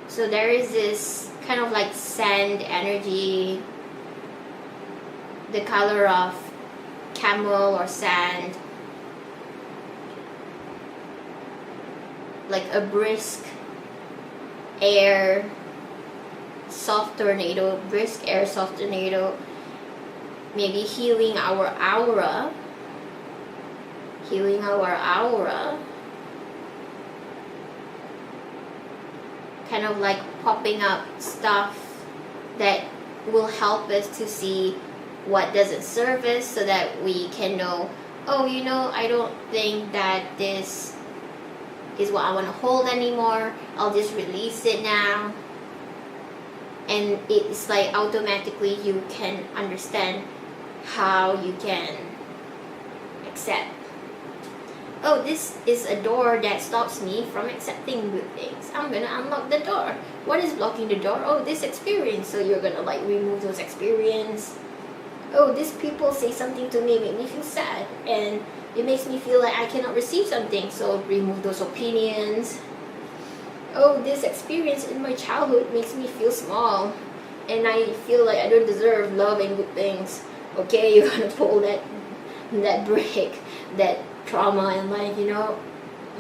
So there is this kind of like sand energy, the color of camel or sand, like a brisk air, soft tornado, brisk air, soft tornado, maybe healing our aura, kind of like popping up stuff that will help us to see what doesn't serve us, so that we can know, oh, you know, I don't think that this is what I want to hold anymore. I'll just release it now. And it's like automatically you can understand how you can accept, oh, this is a door that stops me from accepting good things. I'm gonna unlock the door. What is blocking the door? Oh, this experience. So you're gonna like remove those experience. Oh, these people say something to me, make me feel sad, and it makes me feel like I cannot receive something, so remove those opinions. Oh, this experience in my childhood makes me feel small, and I feel like I don't deserve love and good things. Okay, you're gonna pull that break, that trauma in life, you know.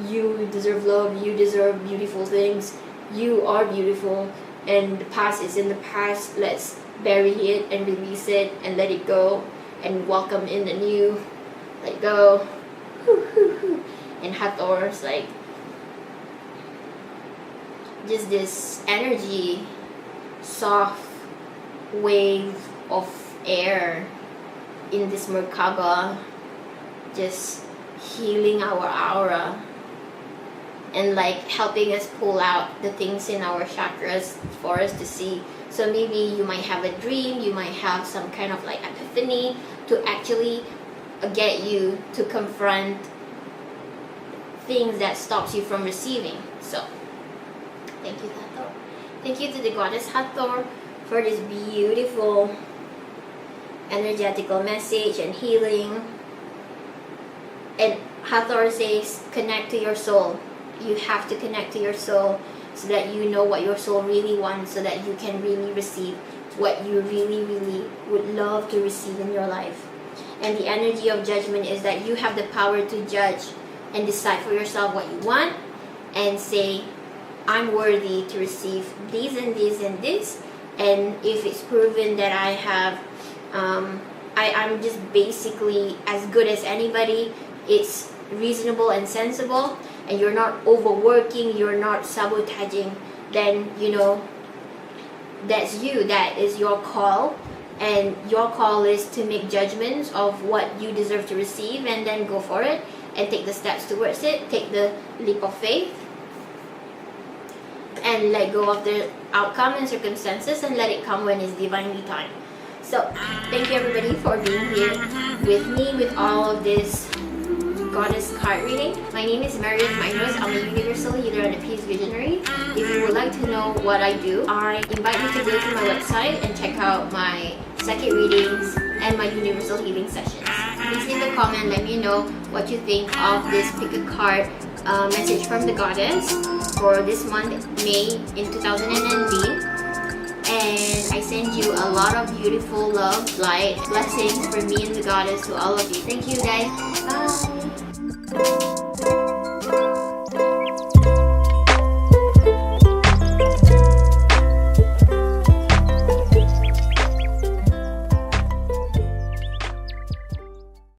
You deserve love, you deserve beautiful things, you are beautiful, and the past is in the past. Let's bury it and release it and let it go and welcome in the new. Let go. And Hathor's like just this energy, soft wave of air in this Merkaba, just healing our aura and like helping us pull out the things in our chakras for us to see. So maybe you might have a dream, you might have some kind of like epiphany to actually get you to confront things that stops you from receiving. So thank you, Hathor. Thank you to the goddess Hathor for this beautiful energetical message and healing. And Hathor says, connect to your soul. You have to connect to your soul so that you know what your soul really wants, so that you can really receive what you really, really would love to receive in your life. And the energy of judgment is that you have the power to judge and decide for yourself what you want and say, I'm worthy to receive this and this and this. And if it's proven that I have, I'm just basically as good as anybody, it's reasonable and sensible, and you're not overworking, you're not sabotaging, then you know that's you, that is your call. And your call is to make judgments of what you deserve to receive, and then go for it and take the steps towards it. Take the leap of faith and let go of the outcome and circumstances and let it come when it's divinely timed. So thank you everybody for being here with me with all of this goddess card reading. My name is Meredith Mynrose. I'm a universal healer and a peace visionary. If you would like to know what I do, I invite you to go to my website and check out my psychic readings and my universal healing sessions. Please leave a comment, let me know what you think of this pick a card message from the goddess for this month, May in 2019. And I send you a lot of beautiful love, light, blessings for me and the goddess to all of you. Thank you guys. Bye.